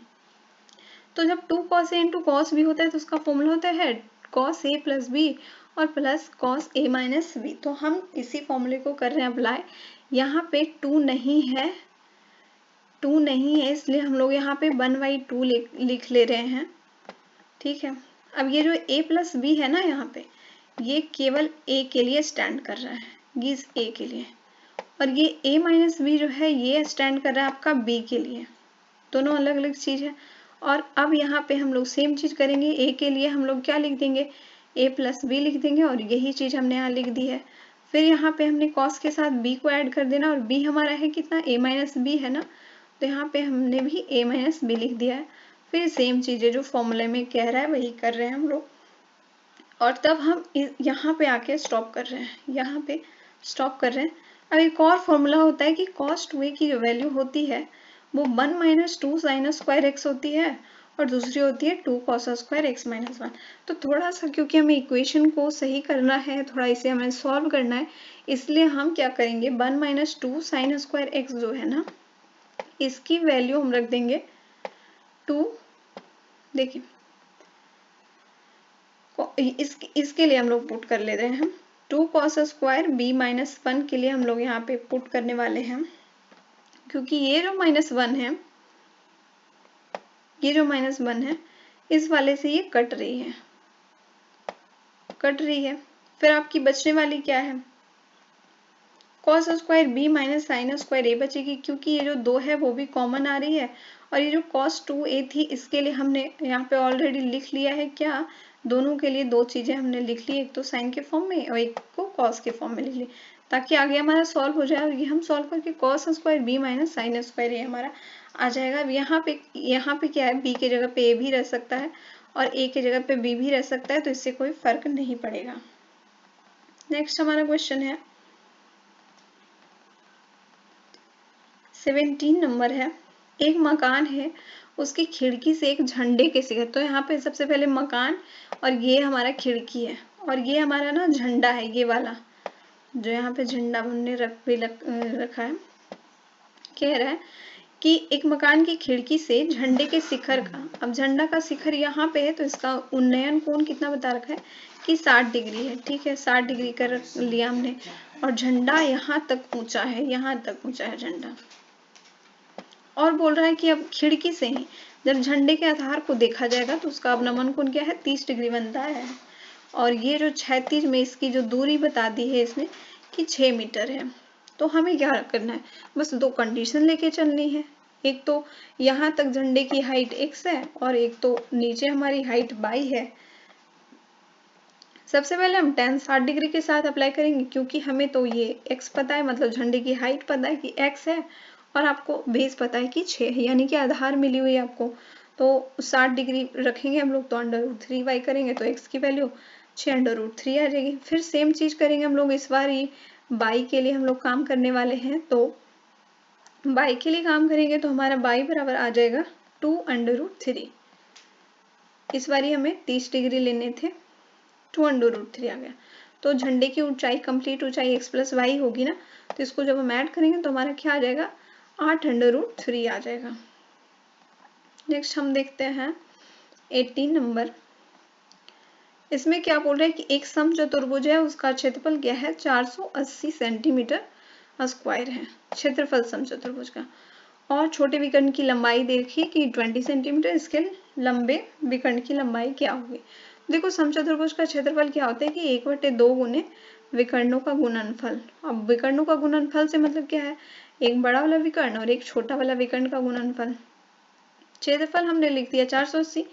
A: तो जब 2 cos A into cos B होता है तो उसका फॉर्मूला होता है cos A प्लस बी और plus cos A minus B. तो हम इसी फॉर्मूले को कर रहे हैं अप्लाई। यहाँ पे 2 नहीं है, 2 नहीं है, इसलिए हम लोग यहाँ पे 1/2 लिख ले रहे हैं। ठीक है, अब ये जो a प्लस बी है ना, यहाँ पे ये केवल a के लिए स्टैंड कर रहा है, गिज a के लिए, और ये a माइनस बी जो है ये स्टैंड कर रहा है आपका b के लिए। दोनों अलग अलग चीज है। और अब यहाँ पे हम लोग सेम चीज करेंगे, a के लिए हम लोग क्या लिख देंगे, a प्लस बी लिख देंगे, और यही चीज हमने यहाँ लिख दी है। फिर यहाँ पे हमने cos के साथ b को ऐड कर देना, और b हमारा है कितना, a माइनस बी है ना, तो यहाँ पे हमने भी a माइनस बी लिख दिया है। फिर सेम चीजें जो फॉर्मूले में कह रहा है वही कर रहे हैं हम लोग, और तब हम यहाँ पे आके स्टॉप कर रहे हैं, यहाँ पे स्टॉप कर रहे हैं। अब एक और फॉर्मूला होता है कि cos 2a की जो वैल्यू होती है वो 1 माइनस 2 साइन स्क्वायर एक्स होती है, और दूसरी होती है 2 cos स्क्वायर एक्स माइनस 1। तो थोड़ा सा क्योंकि हमें इक्वेशन को सही करना है, थोड़ा इसे हमें सॉल्व करना है, इसलिए हम क्या करेंगे, 1 माइनस 2 साइन स्क्वायर एक्स जो है ना, इसकी वैल्यू हम रख देंगे 2। देखिए इसके लिए हम लोग पुट कर ले रहे हैं, 2 cos स्क्वायर b माइनस 1 के लिए हम लोग यहाँ पे पुट करने वाले हैं, क्योंकि ये जो -1 है, ये जो -1 है, इस वाले से ये कट रही है, कट रही है। फिर आपकी बचने वाली क्या है, cos square b minus sine square a बचेगी, क्योंकि ये जो 2 है वो भी कॉमन आ रही है, और ये जो cos 2a थी इसके लिए हमने यहाँ पे ऑलरेडी लिख लिया है, क्या, दोनों के लिए दो चीजें हमने लिख ली, एक तो साइन के फॉर्म में और एक को cos के फॉर्म में लिख ली, ताकि आगे हमारा सॉल्व हो जाए। और ये हम सॉल्व करके cos square b minus sine square a हमारा आ जाएगा। अब यहाँ पे क्या है, b की जगह पे a भी रह सकता है और a की जगह पे b भी रह सकता है, तो इससे कोई फर्क नहीं पड़ेगा। नेक्स्ट हमारा क्वेश्चन है 17 नंबर है। एक मकान है, उसकी खिड़की से एक झंडे के शिखर, तो यहाँ पे सबसे पहले मकान, और ये हमारा खिड़की है, और ये हमारा ना झंडा है, ये वाला जो यहाँ पे झंडा हमने रखा है। कह रहा है कि एक मकान की खिड़की से झंडे के शिखर का, अब झंडा का शिखर यहाँ पे है तो इसका उन्नयन कोण कितना बता रखा है कि 60 डिग्री है। ठीक है, 60 डिग्री कर लिया हमने, और झंडा यहाँ तक ऊंचा है, यहाँ तक ऊंचा है झंडा। और बोल रहा है कि अब खिड़की से ही जब झंडे के आधार को देखा जाएगा तो उसका अवनमन कोण क्या है, 30 डिग्री बनता है। और ये जो क्षैतिज में इसकी जो दूरी बता दी है इसने कि 6 मीटर है। तो हमें क्या करना है, बस दो कंडीशन लेके चलनी है, एक तो यहाँ तक झंडे की हाइट x है और एक तो नीचे हमारी हाइट y है। सबसे पहले हम tan 60 डिग्री के साथ अप्लाई करेंगे, क्योंकि हमें तो ये x पता है, मतलब झंडे की हाइट पता है कि x है, और आपको बेस पता है कि 6 है, यानी कि आधार मिली हुई है आपको। तो 60 डिग्री रखेंगे हम लोग, तो √3y करेंगे तो x की वैल्यू 6√3 आ जाएगी। फिर सेम चीज करेंगे हम लोग, इस बार ही y के लिए हम लोग काम करने वाले हैं, तो y के लिए काम करेंगे तो हमारा y बराबर आ जाएगा 2√3। इस बार ही हमें 30 डिग्री लेने थे, 2√3 आ गया। तो झंडे की ऊंचाई, कंप्लीट ऊंचाई x प्लस वाई होगी ना, तो इसको जब हम ऐड करेंगे तो हमारा क्या आ जाएगा, 8√3 आ जाएगा। नेक्स्ट हम देखते हैं 18 नंबर। इसमें क्या बोल रहे हैं कि एक समचतुर्भुज है, उसका क्षेत्रफल क्या है, 480 सेंटीमीटर स्क्वायर है क्षेत्रफल समचतुर्भुज का, और छोटे विकर्ण की लंबाई देखिए कि 20 सेंटीमीटर, इसके लंबे विकर्ण की लंबाई क्या होगी। देखो समचतुर्भुज का क्षेत्रफल क्या होता है कि 1/2 गुने विकर्णों का गुणनफल। अब विकर्णों का गुणनफल से मतलब क्या है, एक बड़ा वाला विकर्ण और एक छोटा वाला विकर्ण का गुणनफल। क्षेत्रफल हमने लिख दिया 480,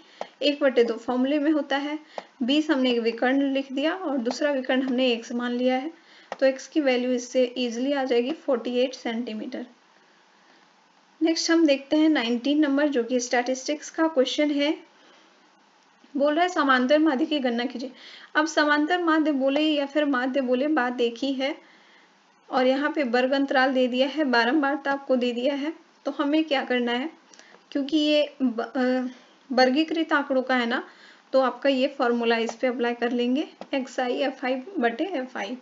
A: 1/2 फॉर्मूले में होता है, 20 हमने एक विकर्ण लिख दिया और दूसरा विकर्ण हमने x मान लिया है, तो x की वैल्यू इससे इजीली आ जाएगी 48 सेंटीमीटर। नेक्स्ट हम देखते हैं 19 नंबर, जो कि स्टैटिस्टिक्स का क्वेश्चन है। बोल रहा है समांतर माध्य की गणना कीजिए। अब समांतर माध्य बोले या फिर माध्य बोले, बात एक ही है। और यहाँ पे वर्ग अंतराल दे दिया है, बारंबारता आपको दे दिया है। तो हमें क्या करना है, क्योंकि ये वर्गीकृत आंकड़ों का है ना, तो आपका ये फॉर्मूला इस पे अप्लाई कर लेंगे, xi/fi।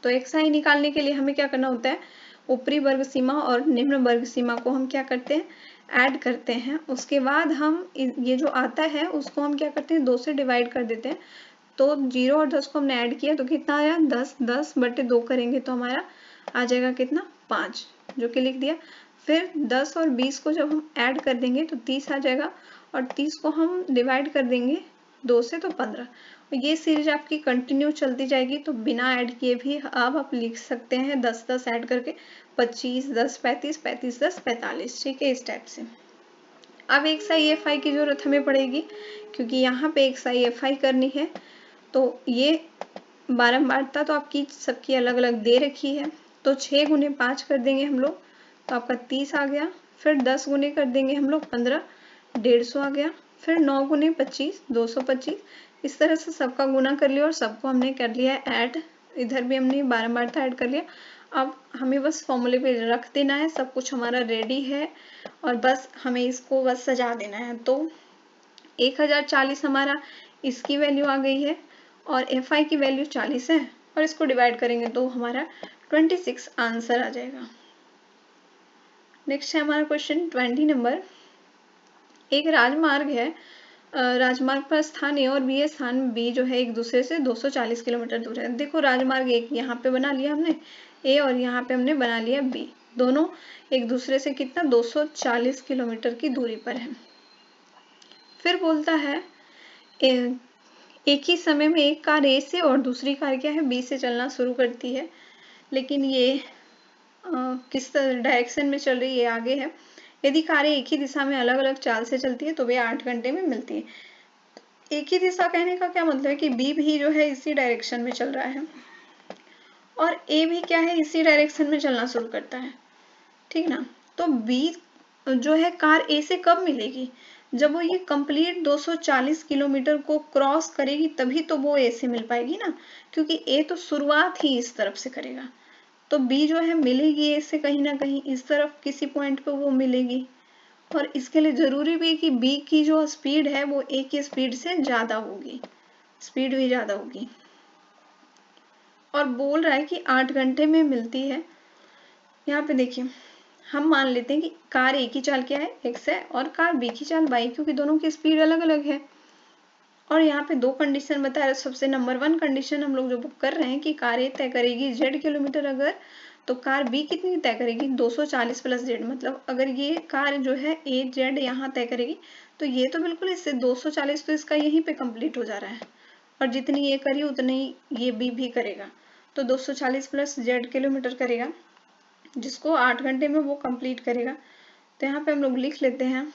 A: तो xi निकालने के लिए हमें क्या करना होता है, ऊपरी वर्ग सीमा और निम्न वर्ग सीमा को हम क्या करते हैं, ऐड करते हैं। उसके बाद हम ये जो आता है उसको हम क्या करते हैं, 2 से डिवाइड कर देते हैं। तो 0 और 10 को हमने ऐड किया तो कितना आया, 10। 10/2 करेंगे तो हमारा आ जाएगा कितना, 5, जो कि लिख दिया। फिर 10 और 20 को जब हम ऐड कर देंगे तो 30 आ जाएगा, और 30 को हम डिवाइड कर देंगे 2 से तो 15। ये सीरीज आपकी कंटिन्यू चलती जाएगी, तो बिना ऐड किए भी अब आप लिख सकते हैं 10 ऐड करके 25, 10 35, 35 10 45। ठीक है, इस टाइप से। अब xi/fi की जरूरत हमें पड़ेगी, क्योंकि यहाँ पे xi/fi करनी है। तो ये बारंबारता तो आपकी सबकी अलग अलग दे रखी है, तो 6 गुने 5 कर देंगे हम लोग, तो आपका 30 आ गया। फिर 10 गुने कर देंगे हम लोग 15, 150 आ गया। फिर 9 गुने 25, 225। इस तरह से सबका गुना कर लिया और सबको हमने कर लिया ऐड। इधर भी हमने बारंबारता ऐड कर लिया। अब हमें बस फॉर्मूले पे रख देना है, सब कुछ हमारा रेडी है, और बस हमें इसको बस सजा देना है। तो 1040 हमारा इसकी वैल्यू आ गई है, और fi की वैल्यू 40 है, और इसको डिवाइड करेंगे तो हमारा 26 आंसर आ जाएगा। नेक्स्ट है हमारा क्वेश्चन 20 नंबर। एक राजमार्ग है, राजमार्ग पर स्थान ए और बी स्थान बी जो है एक दूसरे से 240 किलोमीटर दूर है। देखो राजमार्ग एक यहाँ पे बना लिया हमने ए, और यहाँ पे हमने बना लिया बी, दोनों एक दूसरे से कितना 240 किलोमीटर की दूरी पर है। फिर बोलता है एक ही समय में एक कार ए से और दूसरी कार क्या है, बी से चलना शुरू करती है, लेकिन ये किस डायरेक्शन में चल रही है, आगे है। यदि कारें एक ही दिशा में अलग अलग चाल से चलती है तो वे 8 घंटे में मिलती है। एक ही दिशा कहने का क्या मतलब है कि बी भी जो है इसी डायरेक्शन में चल रहा है, और ए भी क्या है, इसी डायरेक्शन में चलना शुरू करता है, ठीक ना। तो बी जो है कार ए से कब मिलेगी, जब वो ये कंप्लीट 240 किलोमीटर को क्रॉस करेगी, तभी तो वो ए से मिल पाएगी ना, क्योंकि ए तो शुरुआत ही इस तरफ से करेगा। तो बी जो है मिलेगी ए से कहीं ना कहीं, इस तरफ किसी पॉइंट पे वो मिलेगी, और इसके लिए जरूरी भी है कि बी की जो स्पीड है वो ए की स्पीड से ज्यादा होगी, स्पीड भी ज्यादा होगी। और बोल रहा है कि 8 घंटे में मिलती है। यहाँ पे देखिए, हम मान लेते हैं कि कार ए की चाल क्या है, x है, और कार बी की चाल y, क्योंकि दोनों की स्पीड अलग अलग है। और यहाँ पे 2 कंडीशन बता रहे। सबसे नंबर 1 कंडीशन हम लोग जो कर रहे हैं कि कार ए तय करेगी z किलोमीटर, अगर तो कार बी कितनी तय करेगी 240 + z। मतलब अगर ये कार जो है ए जेड यहाँ तय करेगी, तो ये तो बिल्कुल इससे 240 तो इसका यहीं पे कंप्लीट हो जा रहा है, और जितनी ये करी उतनी ये बी भी करेगा, तो 240 + z किलोमीटर करेगा, जिसको 8 घंटे में वो कंप्लीट करेगा। तो यहाँ पे हम लोग लिख लेते हैं,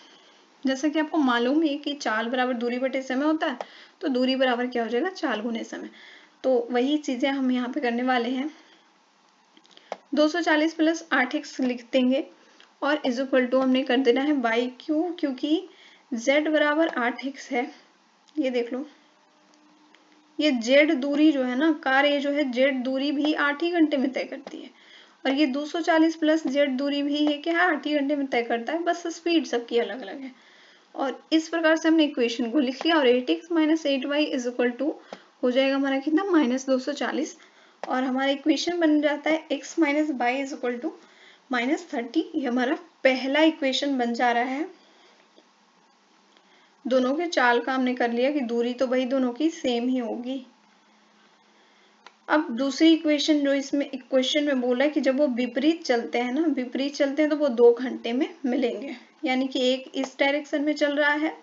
A: जैसा कि आपको मालूम है कि चाल बराबर दूरी बटे समय होता है, तो दूरी बराबर क्या हो जाएगा, चाल गुने समय। तो वही चीजें हम यहाँ पे करने वाले हैं। 240 + 8x लिख देंगे, और इज इक्वल टू हमने कर देना है y। क्यों, क्योंकि z बराबर 8x है। ये देख लो, ये z दूरी जो है ना, कार ए जो है z दूरी भी 8 ही घंटे में तय करती है, और ये 240 + z दूरी भी है क्या है 8 ही घंटे में तय करता है, बस स्पीड सबकी अलग अलग है। और इस प्रकार से हमने इक्वेशन को लिख लिया, और 8x - 8y is equal to हो जाएगा हमारा कितना, -240। और हमारा इक्वेशन बन जाता है x - y is equal to -30। ये हमारा पहला इक्वेशन बन जा रहा है। दोनों के चाल का हमने कर लिया कि दूरी तो भाई दोनों की सेम ही होगी। अब दूसरी इक्वेशन जो इसमें इक्वेशन में बोला है कि जब वो विपरीत चलते हैं ना, विपरीत चलते हैं तो वो 2 घंटे में मिलेंगे, यानी कि एक इस डायरेक्शन में चल रहा है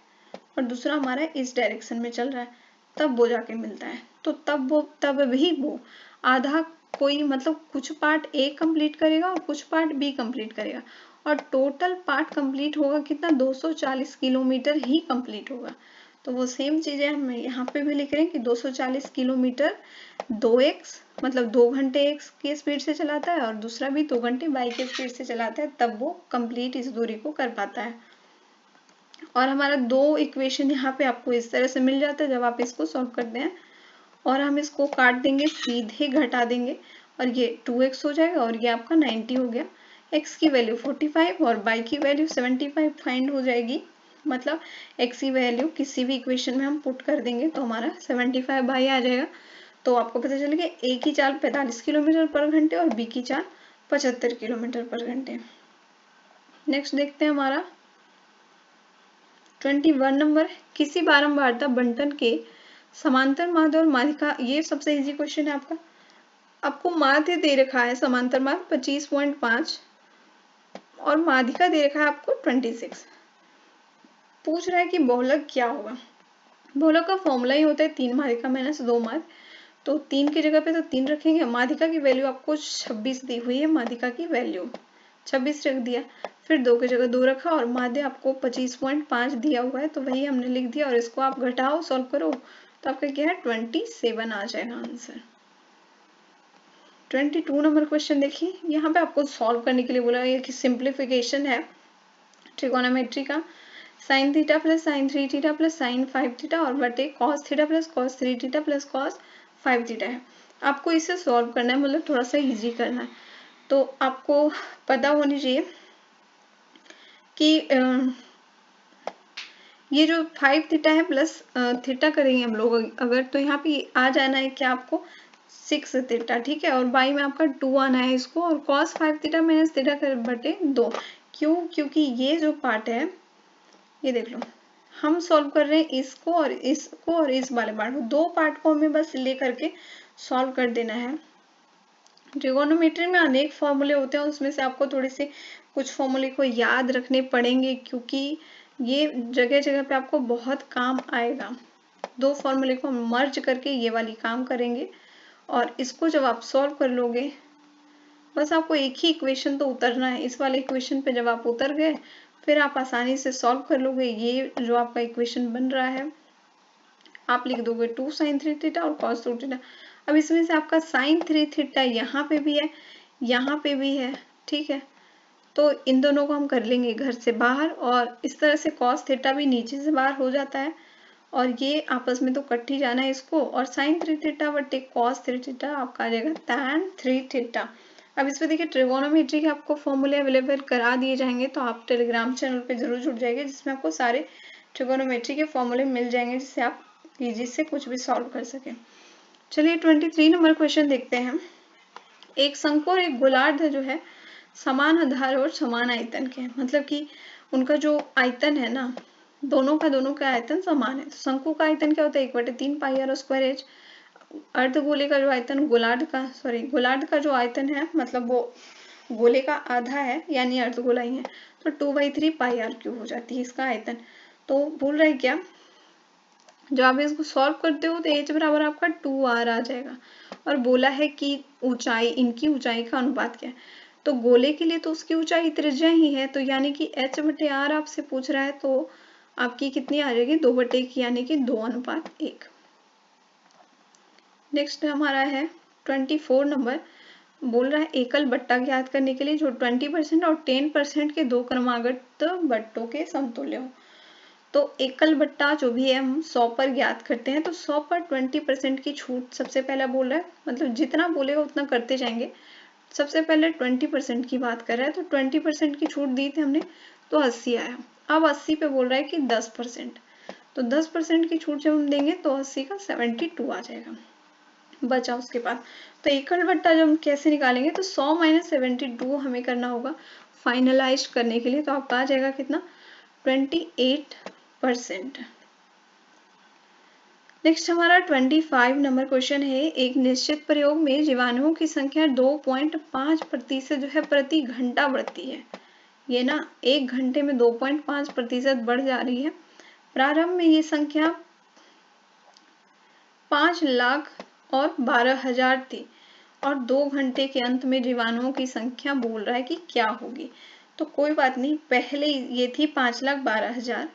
A: और दूसरा हमारा इस डायरेक्शन में चल रहा है, तब वो जाके मिलता है। तो तब भी वो आधा, कोई मतलब कुछ पार्ट ए कंप्लीट करेगा और कुछ पार्ट बी कंप्लीट करेगा, और टोटल पार्ट कंप्लीट होगा कितना, 240 किलोमीटर ही कंप्लीट होगा। तो वो सेम चीजें हम यहाँ पे भी लिख रहे हैं कि 240 किलोमीटर 2x, मतलब 2 घंटे x की स्पीड से चलाता है, और दूसरा भी 2 घंटे y की स्पीड से चलाता है, तब वो कंप्लीट इस दूरी को कर पाता है। और हमारा 2 इक्वेशन यहाँ पे आपको इस तरह से मिल जाता है जब आप इसको सॉल्व करते हैं। और हम इसको काट देंगे, सीधे घटा देंगे, और ये 2x हो जाएगा और ये आपका 90 हो गया। x की वैल्यू 45 और y की वैल्यू 75 फाइंड हो जाएगी। मतलब x की वैल्यू किसी भी इक्वेशन में हम पुट कर देंगे तो हमारा 75 बाई आ जाएगा। तो आपको पता चलेगा a की चाल 45 किलोमीटर पर घंटे और b की चाल 75 किलोमीटर पर घंटे। नेक्स्ट देखते हैं हमारा 21 नंबर, किसी बारंबारता बंटन के समांतर माध्य और माध्यिका, ये सबसे इजी क्वेश्चन है आपका। आपको माध्य दे रखा है समांतर माध्य 25.5 और माध्यिका दे रखा है आपको 26। पूछ रहा है कि बहुलक क्या होगा। बहुलक का फॉर्मूला ही होता है 3 माध्यिका माइनस 2 माध्य। तो 3 की जगह पे तो 3 रखेंगे। माध्यिका की वैल्यू आपको 26 दी हुई है, माध्यिका की वैल्यू 26 रख दिया। फिर 2 की जगह 2 रखा और माध्य आपको 25.5 दिया हुआ है तो वही हमने लिख दिया। और इसको आप घटाओ सॉल्व करो तो आपका क्या है 27 आ जाएगा आंसर। 22 नंबर क्वेश्चन देखिए, यहाँ पे आपको सॉल्व करने के लिए बोला है कि सिंप्लीफिकेशन है ट्रिगोनोमेट्री का। Sine theta plus sign 3 theta plus sign 5 theta और बटे cos theta plus cos 3 theta plus cos 5 theta है। आपको इसे सॉल्व करना है, मतलब थोड़ा सा इजी करना है। तो आपको पता होनी चाहिए कि ये जो 5 थीटा है प्लस थीटा करेंगे हम लोग अगर, तो यहाँ पे आ जाना है क्या आपको 6 थीटा, ठीक है। और बाई में आपका 2 आना है इसको, और cos 5 थीटा माइनस थीटा कर बटे 2। क्यों? क्योंकि ये जो पार्ट है ये देख लो, हम सॉल्व कर रहे हैं इसको और इस वाले पार्ट को, दो पार्ट को हमें बस ले करके सॉल्व कर देना है। ट्रिगोनोमेट्री में अनेक फॉर्मूले होते हैं, उसमें से आपको थोड़े से कुछ फॉर्मूले को याद रखने पड़ेंगे क्योंकि ये जगह जगह पे आपको बहुत काम आएगा। दो फॉर्मूले को मर्ज करके ये वाली काम करेंगे और इसको जब आप सॉल्व कर लोगे, बस आपको एक ही इक्वेशन तो उतरना है। इस वाले इक्वेशन पे जब आप उतर गए फिर आप आसानी से सॉल्व कर लोगे। ये जो आपका इक्वेशन बन रहा है आप लिख दोगे 2 sin 3 थीटा और cos 2 थीटा। अब इसमें से आपका sin 3 थीटा यहाँ पे भी है, यहाँ पे भी है, ठीक है। तो इन दोनों को हम कर लेंगे घर से बाहर और इस तरह से cos थीटा भी नीचे से बाहर हो जाता है और ये आपस में तो कट ही जाना है इसको। और sin 3 थीटा बटे cos 3 थीटा आपका आ जाएगा tan 3 थीटा। अब इस पे देखिए ट्रिगोनोमेट्री के आपको फॉर्मूले अवेलेबल करा दिए जाएंगे, तो आप टेलीग्राम चैनल पे जरूर जुड़ जाएंगे जिसमें आपको सारे ट्रिगोनोमेट्री के फॉर्मूले मिल जाएंगे जिससे आप इजी से कुछ भी सॉल्व कर सके। चलिए 23 नंबर क्वेश्चन देखते हैं। एक शंकु और एक गोलार्ध जो है समान आधार और समान आयतन के हैं, मतलब कि उनका जो आयतन है ना, दोनों का आयतन समान है। तो शंकु का आयतन क्या होता है 1/3 पाई आर स्क्वायर एच। अर्धगोले का जो आयतन गोलार्ध का जो आयतन है, मतलब वो गोले का आधा है यानी अर्धगोला ही है, तो 2/3 पाई आर क्यूब हो जाती है इसका आयतन। तो बोल रहा है क्या, जब आप इसको सॉल्व करते हो तो एच बराबर आपका 2r आ जाएगा और बोला है कि ऊंचाई, इनकी ऊंचाई का अनुपात क्या है। तो गोले के लिए तो उसकी ऊंचाई त्रिज्या ही है, तो यानी कि h/r आपसे पूछ रहा है तो आपकी कितनी आ जाएगी 2/1 यानी कि 2:1। नेक्स्ट हमारा है 24 नंबर, बोल रहा है एकल बट्टा ज्ञात करने के लिए जो 20% और 10% के दो क्रमागत बट्टों के समतुल्य हो। तो एकल बट्टा जो भी है हम 100 पर ज्ञात करते हैं, तो 100 पर 20% की छूट सबसे पहला बोल रहा है, मतलब जितना बोलेगा उतना करते जाएंगे। सबसे पहले 20% की बात कर रहा है, तो 20% की छूट दी थी हमने तो 80 आया। अब 80 पे बोल रहा है कि 10%, तो 10% की छूट जब हम देंगे तो 80 का 72 आ जाएगा बचा उसके बाद। तो एकल बट्टा जब हम कैसे निकालेंगे, तो 100 माइनस 72 हमें करना होगा फाइनलाइज करने के लिए, तो आपका आ जाएगा कितना 28%। नेक्स्ट हमारा 25 नंबर क्वेश्चन है, एक निश्चित प्रयोग में जीवाणुओं की संख्या 2.5% जो है प्रति घंटा बढ़ती है। ये ना एक घंटे में 2.5% बढ़ जा रही है। प्रारंभ में ये संख्या 5,12,000 थी और 2 घंटे के अंत में जीवाणुओं की संख्या बोल रहा है कि क्या होगी। तो कोई बात नहीं, पहले ये थी 5,12,000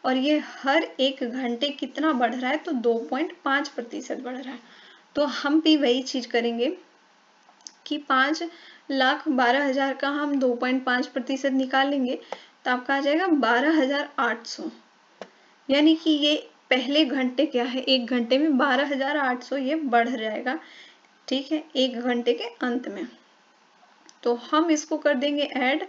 A: और ये हर एक घंटे कितना बढ़ रहा है, तो 2.5% बढ़ रहा है। तो हम भी वही चीज करेंगे कि 5,12,000 का हम 2.5% निकाल लेंगे तो आपका आ जाएगा 12,800, यानी कि ये पहले घंटे क्या है, एक घंटे में 12,800 ये बढ़ जाएगा, ठीक है, 1 घंटे के अंत में। तो हम इसको कर देंगे ऐड।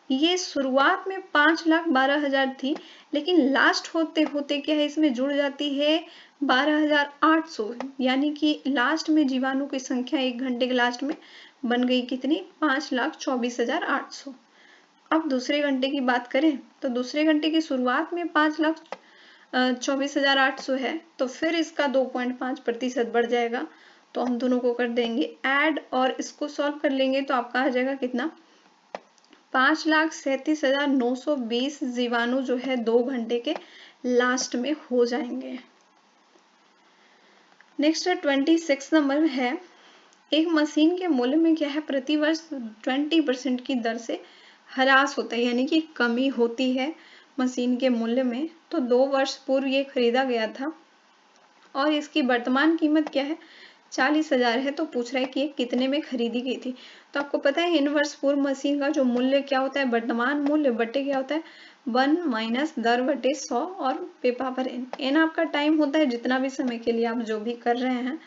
A: ये शुरुआत में 5,12,000 थी, लेकिन लास्ट होते होते क्या है, इसमें जुड़ जाती है 12,800, यानी कि लास्ट में जीवाणु की संख्या 1 घंटे के लास्ट में बन गई कितनी, 5,24,800। अब दूसरे घंटे की बात करें तो दूसरे घंटे की शुरुआत में 5,24,800 है, तो फिर इसका 2.5% बढ़ जाएगा। तो हम दोनों को कर देंगे ऐड और इसको सॉल्व कर लेंगे तो आपका आ जाएगा कितना, 5,37,920 जीवाणु जो है 2 घंटे के लास्ट में हो जाएंगे। नेक्स्ट है 26 नंबर में है, एक मशीन के मूल्य में क्या है, प्रति वर्ष 20% की दर से ह्रास होता है, यानी कि कमी होती है मशीन के मूल्य में। तो 2 वर्ष पूर्व ये खरीदा गया था और इसकी वर्तमान कीमत क्या है, 40,000 है। तो पूछ रहा है कि ये कितने में खरीदी गई थी। तो आपको पता है इन वर्ष पूर्व मशीन का जो मूल्य क्या होता है, वर्तमान मूल्य बटे क्या होता है, 1 माइनस दर बटे 100 और पे पावर एन। एन आपका टाइम होता है, जितना भी समय के लिए आप जो भी कर रहे हैं।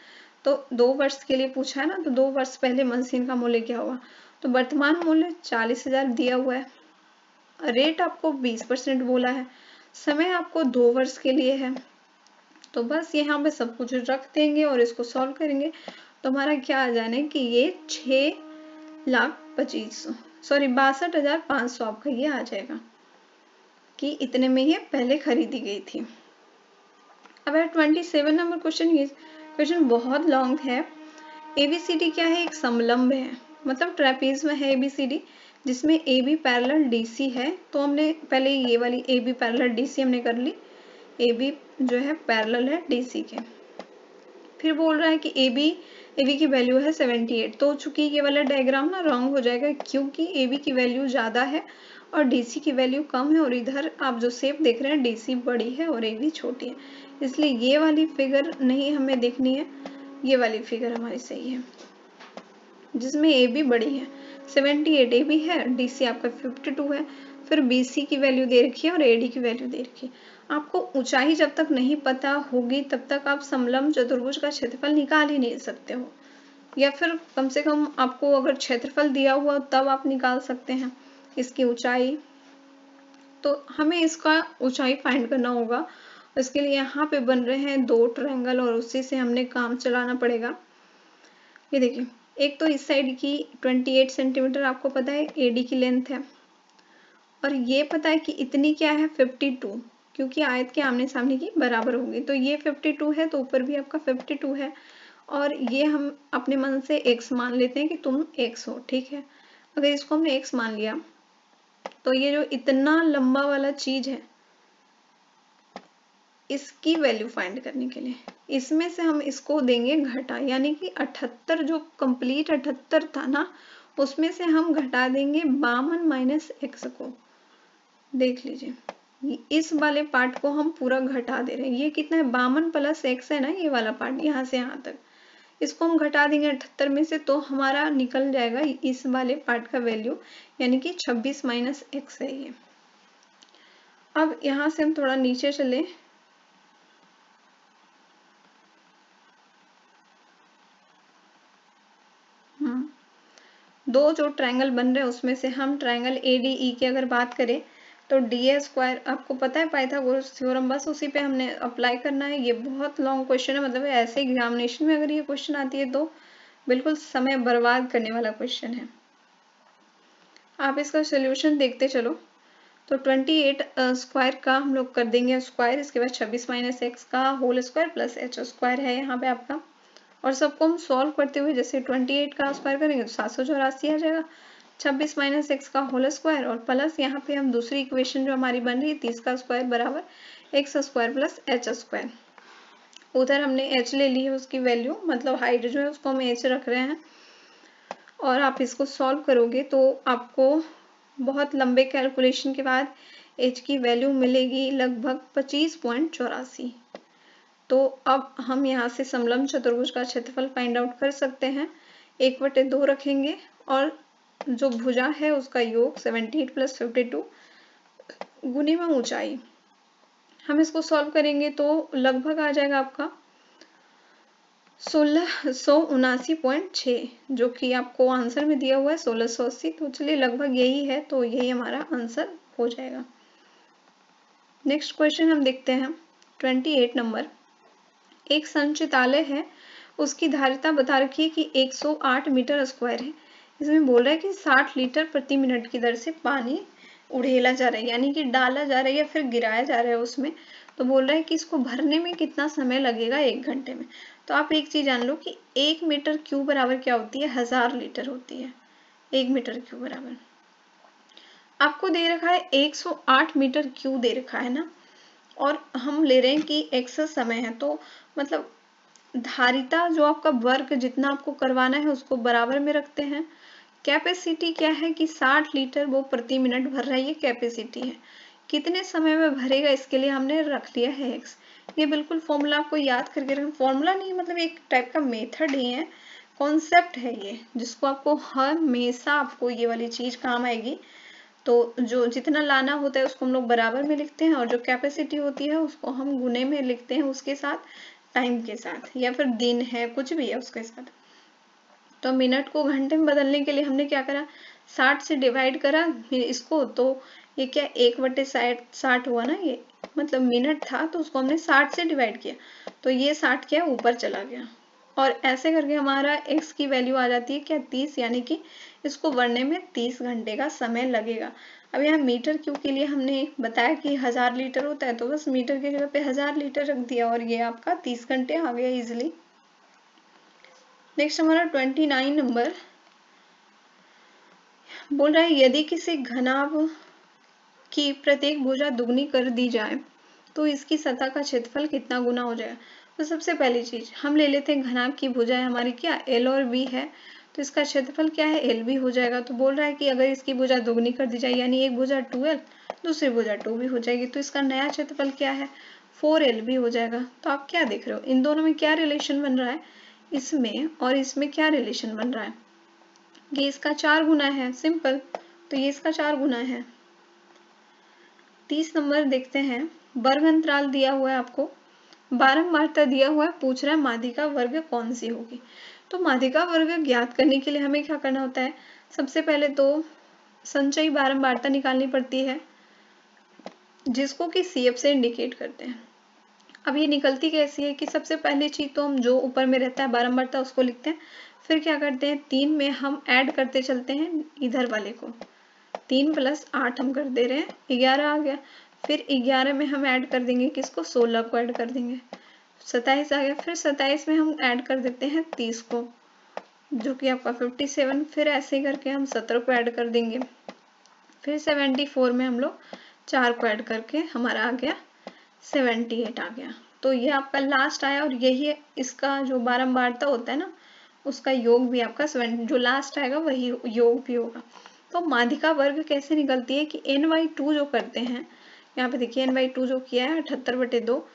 A: तो 2 वर्ष के लिए पूछा है ना, तो 2 वर्ष पहले मशीन का मूल्य क्या हुआ, तो वर्तमान मूल्य 40,000 दिया हुआ है, रेट आपको 20% बोला है, समय आपको 2 वर्ष के लिए है। तो बस यहाँ पे सब कुछ रख देंगे और इसको सॉल्व करेंगे तो हमारा क्या आ जाने कि ये 62,500 आपका ये आ जाएगा कि इतने में ये पहले खरीदी गई थी। अब 27 नंबर क्वेश्चन, ये क्वेश्चन बहुत लॉन्ग है। एबीसीडी क्या है, एक समलंब है, मतलब ट्रेपीज में है एबीसीडी, जिसमें ए बी पैरेलल डीसी है। तो हमने पहले ये वाली ए बी पैरेलल डीसी हमने कर ली, ए बी जो है पैरेलल है डीसी के। फिर बोल रहा है कि ए बी की वैल्यू है 78। तो चूंकि ये वाला डायग्राम ना रॉन्ग हो जाएगा, क्योंकि ए बी की वैल्यू ज़्यादा है और डीसी की वैल्यू कम है, और इधर आप जो शेप देख रहे हैं डीसी बड़ी है और ए बी छोटी है, इसलिए ये वाली फिगर नहीं हमें देखनी है, ये वाली फिगर हमारी सही है जिसमें ए बी बड़ी है। 78 ए बी है, डीसी आपका 52 है। फिर बीसी की वैल्यू दे रखी है और एडी की वैल्यू दे रखी है। आपको ऊंचाई जब तक नहीं पता होगी तब तक आप समलंब चतुर्भुज का क्षेत्रफल निकाल ही नहीं सकते हो, या फिर कम से कम आपको अगर क्षेत्रफल दिया हुआ तब आप निकाल सकते हैं इसकी ऊंचाई। तो हमें इसका ऊंचाई फाइंड करना होगा, इसके लिए यहाँ पे बन रहे हैं 2 ट्रायंगल और उसी से हमने काम चलाना पड़ेगा। ये देखिए, एक तो इस साइड की 28 सेंटीमीटर आपको पता है एडी की लेंथ है, और ये पता है कि इतनी क्या है 52, क्योंकि आयत के आमने सामने की बराबर होगी। तो ये 52 है तो ऊपर भी आपका 52 है, और ये हम अपने मन से x मान लेते हैं कि तुम x हो, ठीक है। अगर इसको हमने x मान लिया तो ये जो इतना लंबा वाला चीज है इसकी वैल्यू फाइंड करने के लिए इसमें से हम इसको देंगे घटा, यानी कि 78, जो कंप्लीट 78 था ना उसमें से हम घटा देंगे 52 माइनस एक्स को। देख लीजिए इस वाले पार्ट को हम पूरा घटा दे रहे हैं, ये कितना है 52 प्लस एक्स है ना, ये वाला पार्ट यहाँ से यहाँ तक, इसको हम घटा देंगे 78 में से, तो हमारा निकल जाएगा इस वाले पार्ट का वैल्यू, यानी कि 26 माइनस एक्स है ये। अब यहाँ से हम थोड़ा नीचे चले, दो जो ट्रायंगल बन रहे हैं उसमें से हम ट्रायंगल एडीई की अगर बात करें तो डी ए स्क्वायर आपको पता है पाइथागोरस थ्योरम, बस उसी पे हमने अप्लाई करना है। ये बहुत लॉन्ग क्वेश्चन है, मतलब ऐसे एग्जामिनेशन में अगर ये क्वेश्चन आती है तो बिल्कुल समय बर्बाद करने वाला क्वेश्चन है। आप इसका सोल्यूशन देखते चलो। तो 28 स्क्वायर का हम लोग कर देंगे स्क्वायर, इसके बाद 26 माइनस एक्स का whole square plus H square है यहाँ पे आपका, और सबको हम सॉल्व करते हुए जैसे 28 का स्क्वायर करेंगे तो 784 आ जाएगा, 26 माइनस एक्स का होल स्क्वायर और प्लस यहाँ पे हम दूसरी इक्वेशन जो हमारी बन रही है 30 का स्क्वायर बराबर x square plus H square. उधर हमने एच ले ली है उसकी वैल्यू, मतलब हाइट जो है उसको हम एच रख रहे हैं, और आप इसको सॉल्व करोगे तो आपको बहुत लंबे कैलकुलेशन के बाद एच की वैल्यू मिलेगी लगभग 25.84। तो अब हम यहाँ से समलंब चतुर्भुज का क्षेत्रफल फाइंड आउट कर सकते हैं, 1/2 रखेंगे और जो भुजा है उसका योग 78 प्लस 52 गुने में ऊंचाई, हम इसको सॉल्व करेंगे तो लगभग आ जाएगा आपका 1679.6 जो कि आपको आंसर में दिया हुआ है 1680। तो चलिए लगभग यही है, तो यही हमारा आंसर हो जाएगा। नेक्स्ट क्वेश्चन हम देखते हैं 28 नंबर। एक संचितालय है, उसकी धारिता बता रखी है कि 108 मीटर स्क्वायर है। इसमें बोल रहा है कि 60 लीटर प्रति मिनट की दर से पानी उड़ेला जा रहा है, यानी कि डाला जा रहा है या फिर गिराया जा रहा है उसमें। तो बोल रहा है कि इसको भरने में कितना समय लगेगा 1 घंटे में। तो आप एक चीज जान लो कि 1 मीटर क्यूब बराबर क्या होती है, 1000 लीटर होती है। 1 मीटर क्यूब बराबर आपको दे रखा है 108 मीटर क्यूब दे रखा है ना, और हम ले रहे हैं कि x समय है, तो मतलब धारिता जो आपका वर्क जितना आपको करवाना है उसको बराबर में रखते हैं। कैपेसिटी क्या है कि 60 लीटर वो प्रति मिनट भर रहा है, ये कैपेसिटी है। कितने समय में भरेगा इसके लिए हमने रख लिया है x। ये बिल्कुल फॉर्मूला आपको याद करके रखना, फॉर्मूला नहीं मतलब एक टाइप का मेथड ही है, कॉन्सेप्ट है ये, जिसको आपको हमेशा आपको ये वाली चीज काम आएगी। तो जो जितना लाना होता है उसको हम लोग बराबर में लिखते हैं, और जो कैपेसिटी होती है उसको हम गुने में लिखते हैं उसके साथ, टाइम के साथ, या फिर दिन है कुछ भी है उसके साथ। तो मिनट को घंटे में बदलने के लिए हमने क्या करा, 60 से डिवाइड करा इसको, तो ये क्या 1/60 हुआ ना, ये मतलब मिनट था तो उसको हमने 60 से डिवाइड किया, तो ये 60 क्या ऊपर चला गया, और ऐसे करके हमारा x की वैल्यू आ जाती है क्या 30, यानी कि इसको बढ़ने में 30 घंटे का समय लगेगा। अब यहाँ मीटर क्यूब के लिए हमने बताया कि 1000 लीटर होता है, तो बस मीटर की जगह पे 1000 लीटर रख दिया और ये आपका 30 घंटे आ गया इजिली। नेक्स्ट हमारा 29 नंबर बोल रहा है यदि किसी घनाभ की प्रत्येक भुजा दुगनी कर दी जाए तो इसकी सतह का क्षेत्रफल कितना गुना हो जाएगा। तो सबसे पहली चीज हम ले लेते हैं घनाभ की भुजाएं हमारी क्या एल और बी है, तो इसका क्षेत्रफल क्या है एल बी हो जाएगा। तो बोल रहा है कि अगर इसकी भुजा दुगनी कर दी जाए, यानी एक भुजा 2l दूसरी भुजा 2b हो जाएगी, तो इसका नया क्षेत्रफल क्या है 4lb हो जाएगा। तो आप क्या देख रहे हो, इन दोनों में क्या रिलेशन बन रहा है, इसमें और इसमें क्या रिलेशन बन रहा है, ये इसका 4 गुना है, सिंपल, तो ये इसका 4 गुना है। 30 नंबर देखते हैं, वर्ग अंतराल दिया हुआ है आपको, बारंबारता दिया हुआ है, पूछ रहा है माध्यिका वर्ग कौन सी होगी। तो माध्यिका वर्ग ज्ञात करने के लिए हमें क्या करना होता है, सबसे पहले तो संचयी बारंबारता निकालनी पड़ती है, जिसको कि CF से इंडिकेट करते हैं। अब ये निकलती कैसी है कि सबसे पहली चीज तो हम जो ऊपर में रहता है बारंबारता उसको लिखते हैं, फिर क्या करते हैं 3 में हम ऐड करते चलते हैं इधर वाले को, 3 + 8 हम कर दे रहे हैं 11 आ गया, फिर 11 में हम ऐड कर देंगे किसको 16 को ऐड कर देंगे 27 आ गया, फिर 27 में हम ऐड कर देते हैं 30 को जो कि आपका 57, फिर ऐसे ही करके हम 17 को ऐड कर देंगे, फिर 74 में हम लोग 4 को ऐड करके हमारा आ गया 78 आ गया। तो ये आपका लास्ट आया, और यही इसका जो बारंबारता होता है ना उसका योग भी आपका 7 जो लास्ट आएगा वही योग भी होगा। तो माध्यिका वर्ग कैसे निकलती है कि n/2 जो करते हैं, यहाँ पे देखिए n/2 जो किया है 78/2,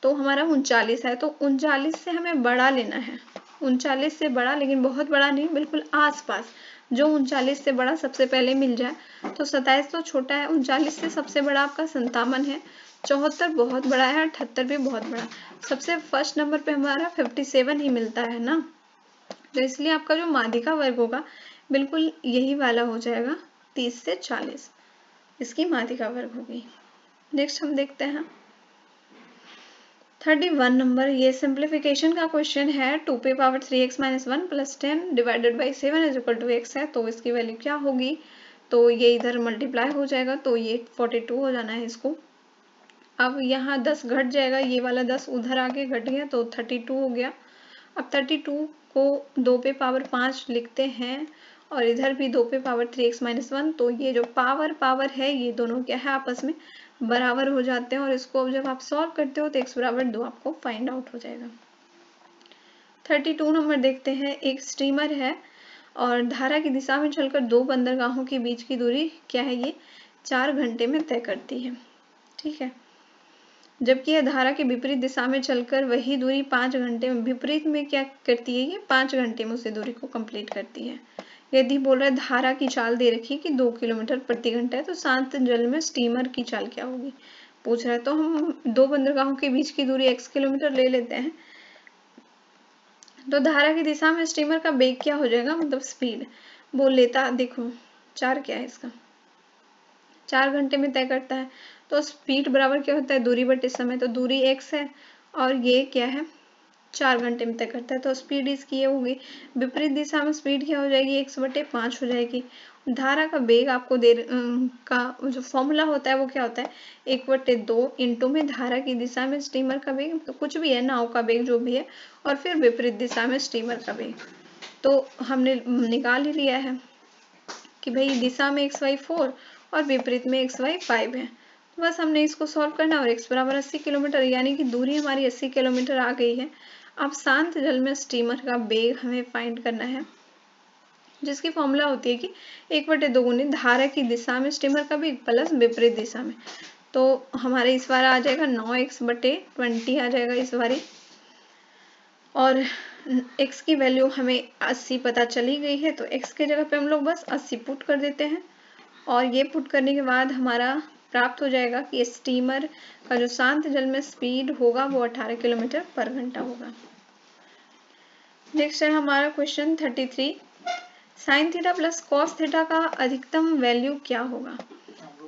A: तो हमारा 39 है, तो 39 से हमें बड़ा लेना है, 39 से बड़ा, लेकिन बहुत बड़ा नहीं, बिल्कुल आसपास, जो 39 से बड़ा सबसे पहले मिल जाए। तो 27 तो छोटा है, 39 से सबसे बड़ा आपका 57 है, 74 बहुत बड़ा है, 78 भी बहुत बड़ा, सबसे फर्स्ट नंबर पे हमारा 57 ही मिलता है ना, तो इसलिए आपका जो माध्यिका वर्ग होगा बिल्कुल यही वाला हो जाएगा 30 से 40, इसकी माध्यिका वर्ग होगी। नेक्स्ट हम देखते हैं 31 नंबर, ये सिंप्लीफिकेशन का क्वेश्चन है, 2p⁻3x - 1 + 10 / 7 = x है, तो इसकी वैल्यू क्या होगी, तो ये इधर मल्टीप्लाई हो जाएगा, तो ये 42 हो जाना है इसको। अब यहाँ 10 घट जाएगा, ये वाला 10 उधर आके घट गया तो 32 हो गया। अब 32 को 2p⁻5 लिखते हैं, और इधर भी 2p⁻3x - 1, तो ये जो पावर है ये दोनों क्या है आपस में बराबर हो जाते हैं, और इसको जब आप सॉल्व करते हो तो x = 2 आपको फाइंड आउट हो जाएगा। 32 नंबर देखते हैं, एक स्टीमर है और धारा की दिशा में चलकर 2 बंदरगाहों के बीच की दूरी क्या है, ये 4 घंटे में तय करती है, ठीक है, जबकि यह धारा के विपरीत दिशा में चलकर वही दूरी 5 घंटे में, विपरीत में क्या करती है ये 5 घंटे में उसी दूरी को कंप्लीट करती है। यदि बोल रहा है धारा की चाल दे रखी है कि 2 किलोमीटर प्रति घंटा है, तो शांत जल में स्टीमर की चाल क्या होगी पूछ रहा है। तो हम 2 बंदरगाहों के बीच की दूरी x किलोमीटर ले लेते हैं, तो धारा की दिशा में स्टीमर का वेग क्या हो जाएगा, मतलब स्पीड बोल लेता। देखो 4 क्या है इसका, 4 घंटे में तय करता है। तो स्पीड बराबर क्या होता है, दूरी बटे समय। तो दूरी x है और ये क्या है, 4 घंटे में तय करता है। तो स्पीड इसकी ये होगी। विपरीत दिशा में स्पीड क्या हो जाएगी, 1/5 हो जाएगी। धारा का वेग आपको का जो फॉर्मूला होता है वो क्या होता है, 1/2 इंटू में धारा की दिशा में स्टीमर का वेग, तो कुछ भी है, नाव का वेग जो भी है, और फिर विपरीत दिशा में स्टीमर का वेग। तो हमने निकाल ही लिया है कि भाई दिशा में xy4 और विपरीत में xy5 है। तो बस हमने इसको सॉल्व करना, और x बराबर 80 किलोमीटर, यानी कि दूरी हमारी 80 किलोमीटर आ गई है। अब शांत जल में स्टीमर का वेग हमें फाइंड करना है, जिसकी फॉर्मूला होती है कि 1/2 गुनी धारा की दिशा में स्टीमर का वेग प्लस विपरीत दिशा में। तो हमारे इस बार आ जाएगा 9x/20 आ जाएगा इस बारी, और x की वैल्यू हमें 80 पता चली गई है। तो x के जगह पे हम लोग बस 80 पुट कर देते हैं, और ये पुट करने के बाद हमारा प्राप्त हो जाएगा कि स्टीमर का जो शांत जल में स्पीड होगा वो 18 किलोमीटर पर घंटा होगा। नेक्स्ट है हमारा question 33, sine theta plus cos theta का अधिकतम वैल्यू क्या होगा।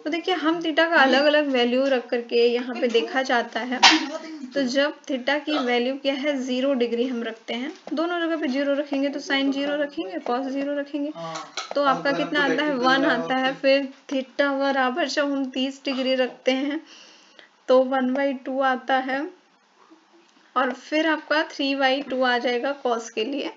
A: तो देखिए हम थीटा का अलग अलग वैल्यू रख करके यहाँ पे देखा जाता है। तो जब थीटा की वैल्यू क्या है, 0 डिग्री हम रखते हैं, दोनों जगह पे 0 रखेंगे, तो साइन 0 रखेंगे, कॉस 0 रखेंगे, तो आपका कितना आता है, 1 आता है। फिर थीटा बराबर जब हम 30 डिग्री रखते हैं तो 1/2 आता है, और फिर आपका 3/2 आ जाएगा कॉस के लिए।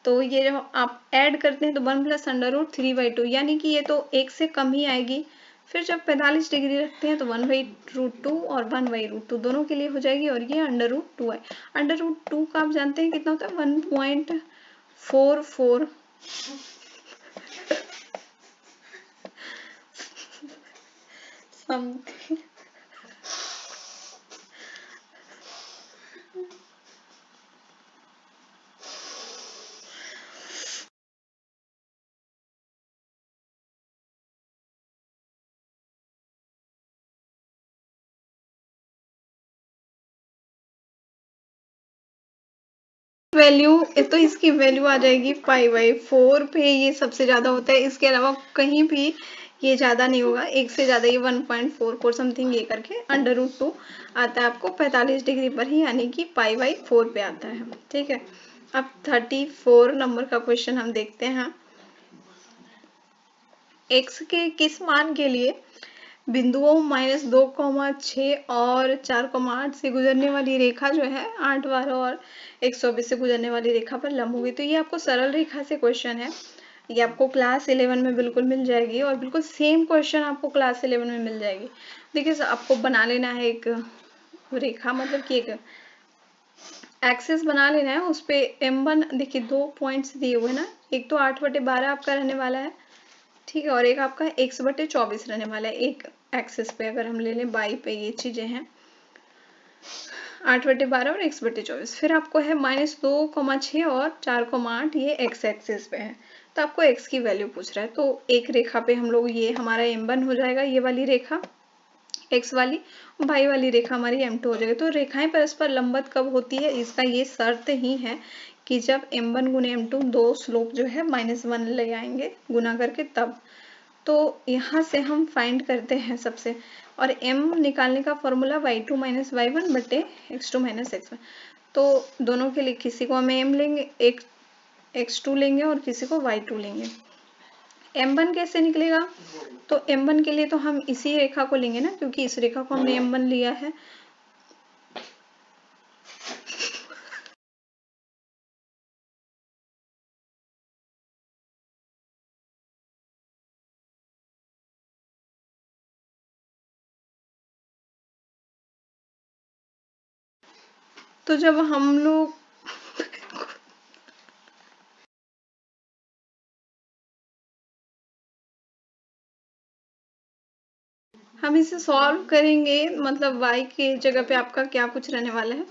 A: तो ये जब आप ऐड करते हैं तो 1 + √3/2, यानी कि ये तो 1 से कम ही आएगी। फिर जब 45 डिग्री रखते हैं तो 1/√2 और 1/√2 दोनों के लिए हो जाएगी, और ये √2 है। √2 का आप जानते हैं कितना होता है, 1.44 समथिंग। वैल्यू तो इसकी वैल्यू आ जाएगी π/4 पे, ये सबसे ज्यादा होता है। इसके अलावा कहीं भी ये ज्यादा नहीं होगा, एक से ज्यादा ये 1.44 समथिंग ये करके √2 आता है आपको 45 डिग्री पर ही, यानी कि π/4 पे आता है। ठीक है, अब 34 नंबर का क्वेश्चन हम देखते हैं। x के किस मान के लिए बिंदुओं -2,6 और 4,8 से गुजरने वाली रेखा जो है 8, 12 और 120 से गुजरने वाली रेखा पर लंब होगी। तो ये आपको सरल रेखा से क्वेश्चन है, ये आपको क्लास 11 में बिल्कुल मिल जाएगी, और बिल्कुल सेम क्वेश्चन आपको क्लास 11 में मिल जाएगी। देखिए आपको बना लेना है एक रेखा, मतलब कि एक एक्सिस बना लेना है, उस पे m1 देखिए 2 पॉइंट्स दिए हुए ना, एक तो 8/12 आपका रहने वाला है, ठीक है, और एक आपका x/24 रहने वाला है। एक एक्सिस पे अगर हम ले लें बाई पे, ये चीजें हैं 8/12 और x/24। फिर आपको है -2,6 और 4,8, ये x एक्सिस पे है। तो आपको x की वैल्यू पूछ रहा है, तो एक रेखा पे हम लोग, ये हमारा m1 हो जाएगा, ये वाली रेखा x वाली, y वाली रेखा हमारी m2 हो जाएगी। तो रेखाएं परस्पर लंबवत कब होती है, इसका ये शर्त ही है कि जब m1 गुने m2 दो स्लोप जो है -1 ले आएंगे गुना करके, तब। तो यहाँ से हम फाइंड करते हैं सबसे, और m निकालने का फॉर्मूला y2 - y1 बटे x2 - x1। तो दोनों के लिए किसी को हम m लेंगे, एक x2 लेंगे और किसी को y2 लेंगे। m1 कैसे निकलेगा, तो m1 के लिए तो हम इसी रेखा को लेंगे ना, क्योंकि इस रेखा को हमने m1 लिया है। तो जब हम लोग हम इसे सॉल्व करेंगे, मतलब y के जगह पे आपका क्या कुछ रहने वाला है,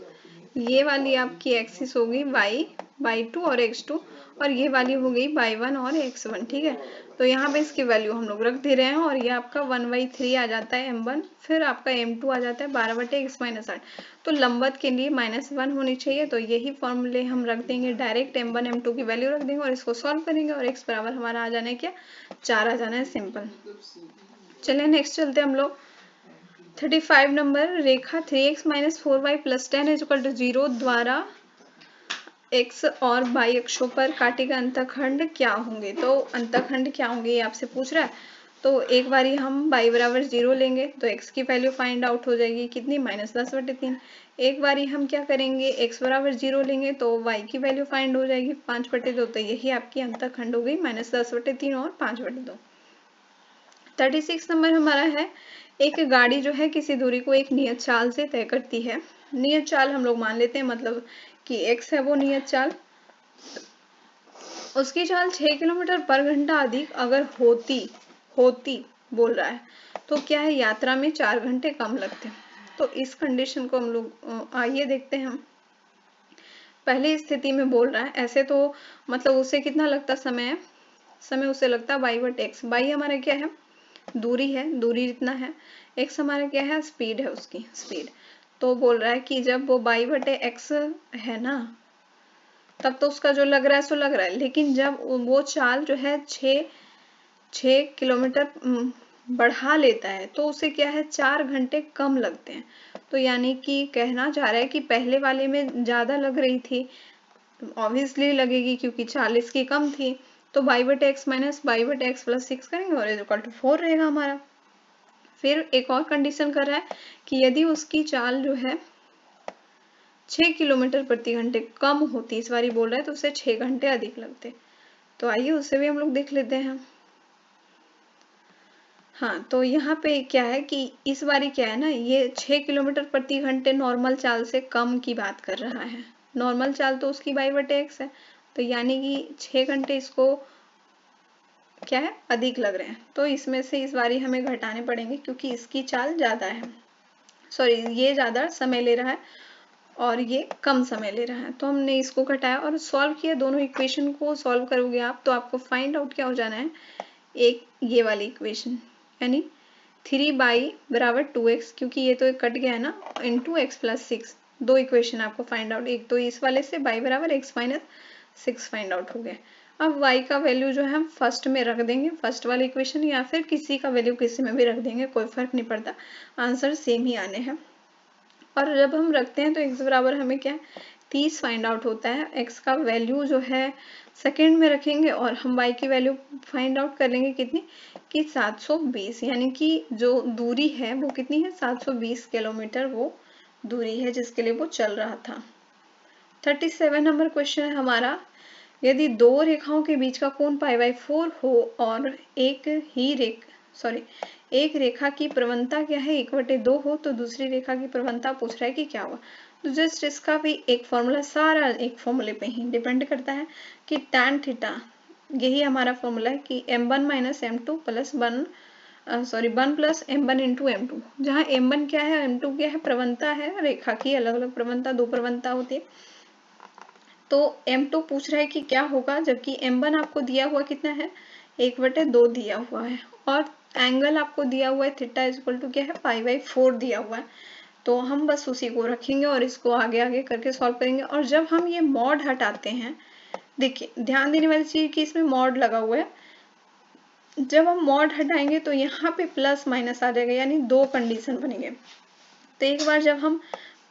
A: ये वाली आपकी एक्सिस होगी y, y2 और x2, और ये वाली हो गई y1 और x1। ठीक है, तो यहाँ पे इसकी वैल्यू हम लोग रख दे रहे हैं, और ये आपका 1/3 आ जाता है m1, फिर आपका m2 आ जाता है 12/x-8। तो लंबवत के लिए -1 होनी चाहिए, तो यही फॉर्मूले हम रख देंगे डायरेक्ट, m1 m2 की वैल्यू रख देंगे और इसको सॉल्व करेंगे, और x बराबर हमारा आ जाना है क्या, 4 आ जाना है, सिंपल। चलिए नेक्स्ट चलते हैं हम लोग। 35 नंबर, रेखा 3x - 4y + 10 = 0 द्वारा x और y अक्षों पर काटे गए अंतखंड क्या होंगे। तो अंतखंड क्या होंगे ये आपसे पूछ रहा है। तो एक बारी हम y बराबर 0 लेंगे तो x की वैल्यू फाइंड आउट हो जाएगी कितनी, -10/3। एक बारी हम क्या करेंगे, x बराबर 0 लेंगे तो y की वैल्यू फाइंड हो जाएगी 5/2। तो यही आपकी अंतखंड हो गई -10/3 और 5/2। 36 नंबर हमारा है, एक गाड़ी जो है किसी दूरी को एक नियत चाल से तय करती है। नियत चाल हम लोग मान लेते हैं, मतलब कि x है वो नियत चाल, उसकी चाल 6 किलोमीटर पर घंटा अधिक अगर होती बोल रहा है, तो क्या है, यात्रा में 4 घंटे कम लगते हैं। तो इस कंडीशन को हम लोग आइए देखते हैं। हम पहली स्थिति में बोल रहा है, ऐसे तो मतलब उसे कितना लगता समय उसे लगता y/x। y हमारा क्या है, दूरी है, दूरी जितना है। x हमारा क्या है, स्पीड है, उसकी स्पीड। तो बोल रहा है कि जब वो y/x है ना, तब तो उसका जो लग रहा है सो लग रहा है, लेकिन जब वो चाल जो है 6 किलोमीटर बढ़ा लेता है तो उसे क्या है, 4 घंटे कम लगते हैं। तो यानी कि कहना चाह रहा है कि पहले वाले में ज्यादा लग रही थी, ऑब्वियसली लगेगी क्योंकि 40 की कम थी। तो y/x - y/x + 6 करेंगे और = 4 रहेगा हमारा। फिर एक और कंडीशन कर रहा है कि यदि उसकी चाल जो है 6 किलोमीटर प्रति घंटे कम होती, इस बारी बोल रहा है, तो उसे 6 घंटे अधिक लगते। तो आइए उसे भी हम लोग देख लेते हैं। हाँ, तो यहाँ पे क्या है कि इस बारी क्या है ना, ये 6 किलोमीटर प्रति घंटे नॉर्मल चाल से कम की बात कर रहा है। नॉर्मल चाल तो उसकी y/x है, तो यानी कि 6 घंटे इसको क्या है, अधिक लग रहे हैं। तो इसमें से इस बारी हमें घटाने पड़ेंगे क्योंकि इसकी चाल ज्यादा है, सॉरी ये ज्यादा समय ले रहा है और ये कम समय ले रहा है। तो हमने इसको घटाया और सॉल्व किया। दोनों इक्वेशन को सॉल्व करोगे आप तो आपको फाइंड आउट क्या हो जाना है, एक ये वाली इक्वेशन, यानी 3y = 2x, क्योंकि ये तो कट गया है ना, इंटू x + 6। दो इक्वेशन आपको फाइंड आउट, एक तो इस वाले से y = x - 6 फाइंड आउट हो गया। अब y का वैल्यू जो है हम फर्स्ट में रख देंगे, फर्स्ट वाली इक्वेशन, या फिर किसी का वैल्यू किसी में भी रख देंगे, कोई फर्क नहीं पड़ता, आंसर सेम ही आने हैं। और जब हम रखते हैं तो x बराबर हमें क्या 30 फाइंड आउट होता है। x का वैल्यू जो है सेकेंड में रखेंगे और हम y की वैल्यू फाइंड आउट कर लेंगे कितनी, कि 720, यानी कि जो दूरी है वो कितनी है, 720 किलोमीटर वो दूरी है जिसके लिए वो चल रहा था। 37 नंबर क्वेश्चन है हमारा, यदि दो रेखाओं के बीच का कोण π/4 हो और एक रेखा की प्रवणता क्या है, 1/2 हो, तो दूसरी रेखा की प्रवणता पूछ रहा है कि क्या हुआ। तो जस्ट इसका भी एक फॉर्मूला, सारा एक फॉर्मूले पे ही डिपेंड करता है कि tan थीटा, यही हमारा फॉर्मूला है कि m1 - m2 + 1 + m1 × m2, जहाँ m1 क्या है, m2 क्या है, प्रवणता है, रेखा की अलग अलग प्रवणता, दो प्रवणता होती है। तो m2 पूछ रहा है कि क्या होगा, जबकि m1 आपको दिया हुआ कितना है, 1/2 दिया हुआ है, और एंगल आपको दिया हुआ है थीटा = क्या है, π/4 दिया हुआ है। तो हम बस उसी को रखेंगे और इसको आगे आगे करके सॉल्व करेंगे। और जब हम ये मॉड हटाते हैं, देखिए ध्यान देने वाली चीज कि इसमें मॉड लगा हुआ है, जब हम मॉड हटाएंगे तो यहाँ पे प्लस माइनस आ जाएगा, यानी दो कंडीशन बनेंगे। तो एक बार जब हम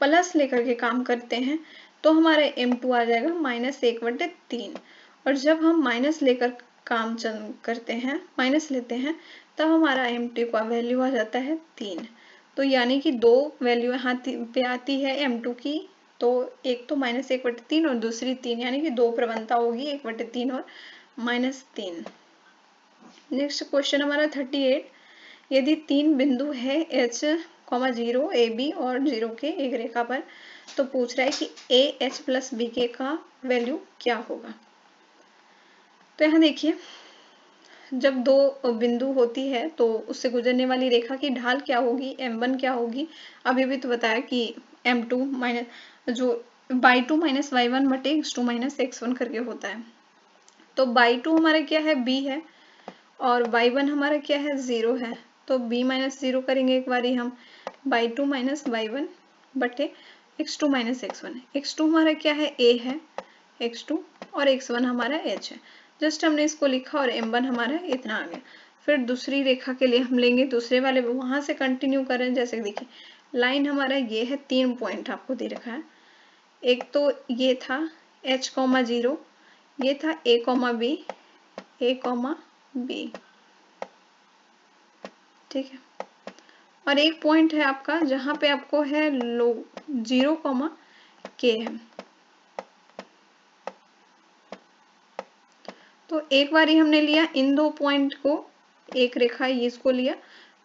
A: प्लस लेकर के काम करते हैं तो हमारा m2 आ जाएगा -1/3, और जब हम माइनस लेकर काम करते हैं, माइनस लेते हैं, तब हमारा m2 का वैल्यू आ जाता है 3। तो यानी कि दो वैल्यू यहाँ पे आती है m2 की, तो एक तो -1/3 और दूसरी 3, यानी कि दो प्रवणता होगी, 1/3 और -3। नेक्स्ट क्वेश्चन हमारा 38, यदि तीन बिंदु है H, 0, AB और 0 के एक रेखा पर, तो पूछ रहा है कि AH + BK का वैल्यू क्या होगा। तो यहाँ देखिए, जब दो बिंदु होती है तो उससे गुजरने वाली रेखा की ढाल क्या होगी, m1 क्या होगी, अभी भी तो बताया कि m2 माइनस जो y2 माइनस y1 बटे x2 माइनस x1 करके होता है। तो y2 हमारा क्या है, b है, और y1 हमारा क्या है, 0 है। तो b माइनस 0 करेंगे एक बारी हम, y2 माइनस y1 बटे x2 माइनस x1। x2 हमारा क्या है, a है, x2, और x1 हमारा h है। जस्ट हमने इसको लिखा और m1 हमारा इतना आ गया। फिर दूसरी रेखा के लिए हम लेंगे दूसरे वाले, वहां से कंटिन्यू करें। जैसे देखिए लाइन हमारा ये है, 3 पॉइंट आपको दे रखा है। एक तो ये था h, 0, ये था a, b, ठीक है। और एक पॉइंट है आपका जहां पे आपको है 0, k है। तो एक बारी हमने लिया इन दो पॉइंट को, एक रेखा इसको लिया।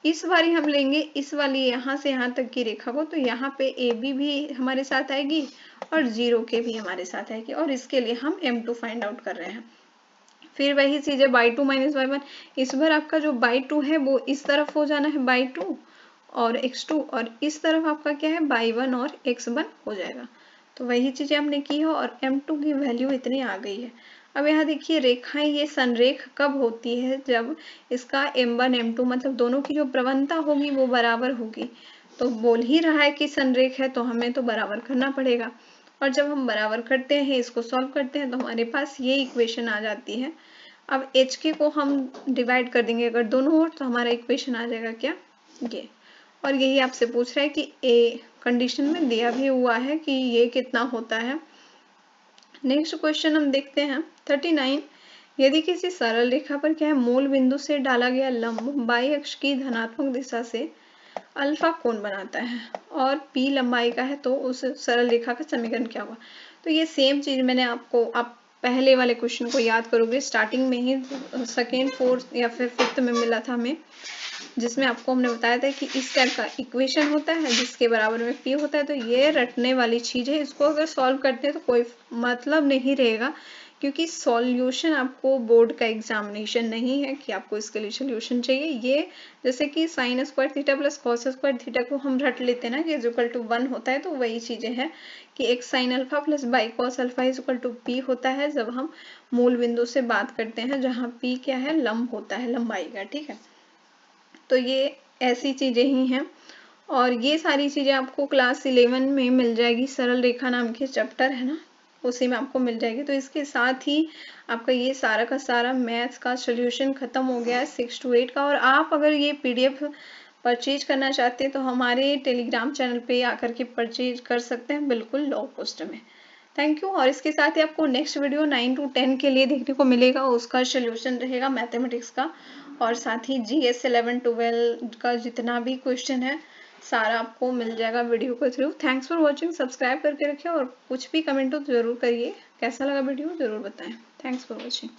A: इस बारी हम लेंगे इस वाली यहाँ से यहाँ तक की रेखा को, तो यहाँ पे AB भी हमारे साथ आएगी और 0 के भी हमारे साथ आएगी, और इसके लिए हम M2 फाइंड आउट कर रहे हैं। फिर वही चीज है y2 माइनस y1। इस बार आपका जो y2 है वो इस तरफ हो जाना है, y2 और x2, और इस तरफ आपका क्या है, y1 और x1 हो जाएगा। तो वही चीजें हमने की है और M2 की वैल्यू इतनी आ गई है। अब यहाँ देखिए रेखाएं, ये संरेख कब होती है, जब इसका M1 M2 मतलब दोनों की जो प्रवणता होगी वो बराबर होगी। तो बोल ही रहा है कि संरेख है तो हमें तो बराबर करना पड़ेगा। और जब हम बराबर करते हैं, इसको सॉल्व करते हैं, तो हमारे पास ये इक्वेशन आ जाती है। अब एच के को हम डिवाइड कर देंगे अगर दोनों ओर, तो हमारा इक्वेशन आ जाएगा क्या, ये। और यही आपसे पूछ रहा है कि ए कंडीशन में दिया भी हुआ है कि ये कितना होता है। नेक्स्ट क्वेश्चन हम देखते हैं 39। यदि किसी सरल रेखा पर क्या है, मूल बिंदु से डाला गया लंब बाई अक्ष की धनात्मक दिशा से अल्फा कोण बनाता है और p लंबाई का है, तो उस सरल रेखा का समीकरण क्या होगा। तो ये सेम चीज मैंने आपको, आप पहले वाले क्वेश्चन को याद करोगे, स्टार्टिंग में ही सेकेंड, फोर्थ या फिर फिफ्थ में मिला था हमें, जिसमें आपको हमने बताया था कि इस टाइप का इक्वेशन होता है जिसके बराबर में p होता है। तो ये रटने वाली चीज है, इसको अगर सॉल्व करते हैं तो कोई मतलब नहीं रहेगा, क्योंकि सॉल्यूशन आपको बोर्ड का एग्जामिनेशन नहीं है कि आपको इसके लिए सॉल्यूशन चाहिए। ये जैसे कि sign square theta plus cos square theta को हम रट लेते हैं ना कि इक्वल टू 1 होता है, तो वही चीजें हैं कि एक sine alpha plus B cos alpha equal to P होता है जब हम मूल बिंदु से बात करते हैं, जहाँ पी क्या है, लंब होता है, लंबाई का, ठीक है। तो ये ऐसी चीजें ही हैं, और ये सारी चीजें आपको क्लास 11 में मिल जाएगी, सरल रेखा नाम के चैप्टर है ना, उसी में आपको मिल जाएगी। तो इसके साथ ही आपका ये सारा का सारा मैथ्स का सॉल्यूशन खत्म हो गया है 6 to 8 का। और आप अगर ये PDF परचेज करना चाहते हैं तो हमारे टेलीग्राम चैनल पे आकर के परचेज कर सकते हैं, बिल्कुल लो कॉस्ट में। Thank you. और इसके साथ ही आपको नेक्स्ट वीडियो 9 to 10 के लिए देखने को मिलेगा, उसका सॉल्यूशन रहेगा मैथमेटिक्स का, और साथ ही GS 11 12 का जितना भी क्वेश्चन है सारा आपको मिल जाएगा वीडियो के through. Thanks for watching, subscribe करके रखिए, और कुछ भी कमेंट हो तो जरूर करिए, कैसा लगा वीडियो जरूर बताएं। Thanks for watching.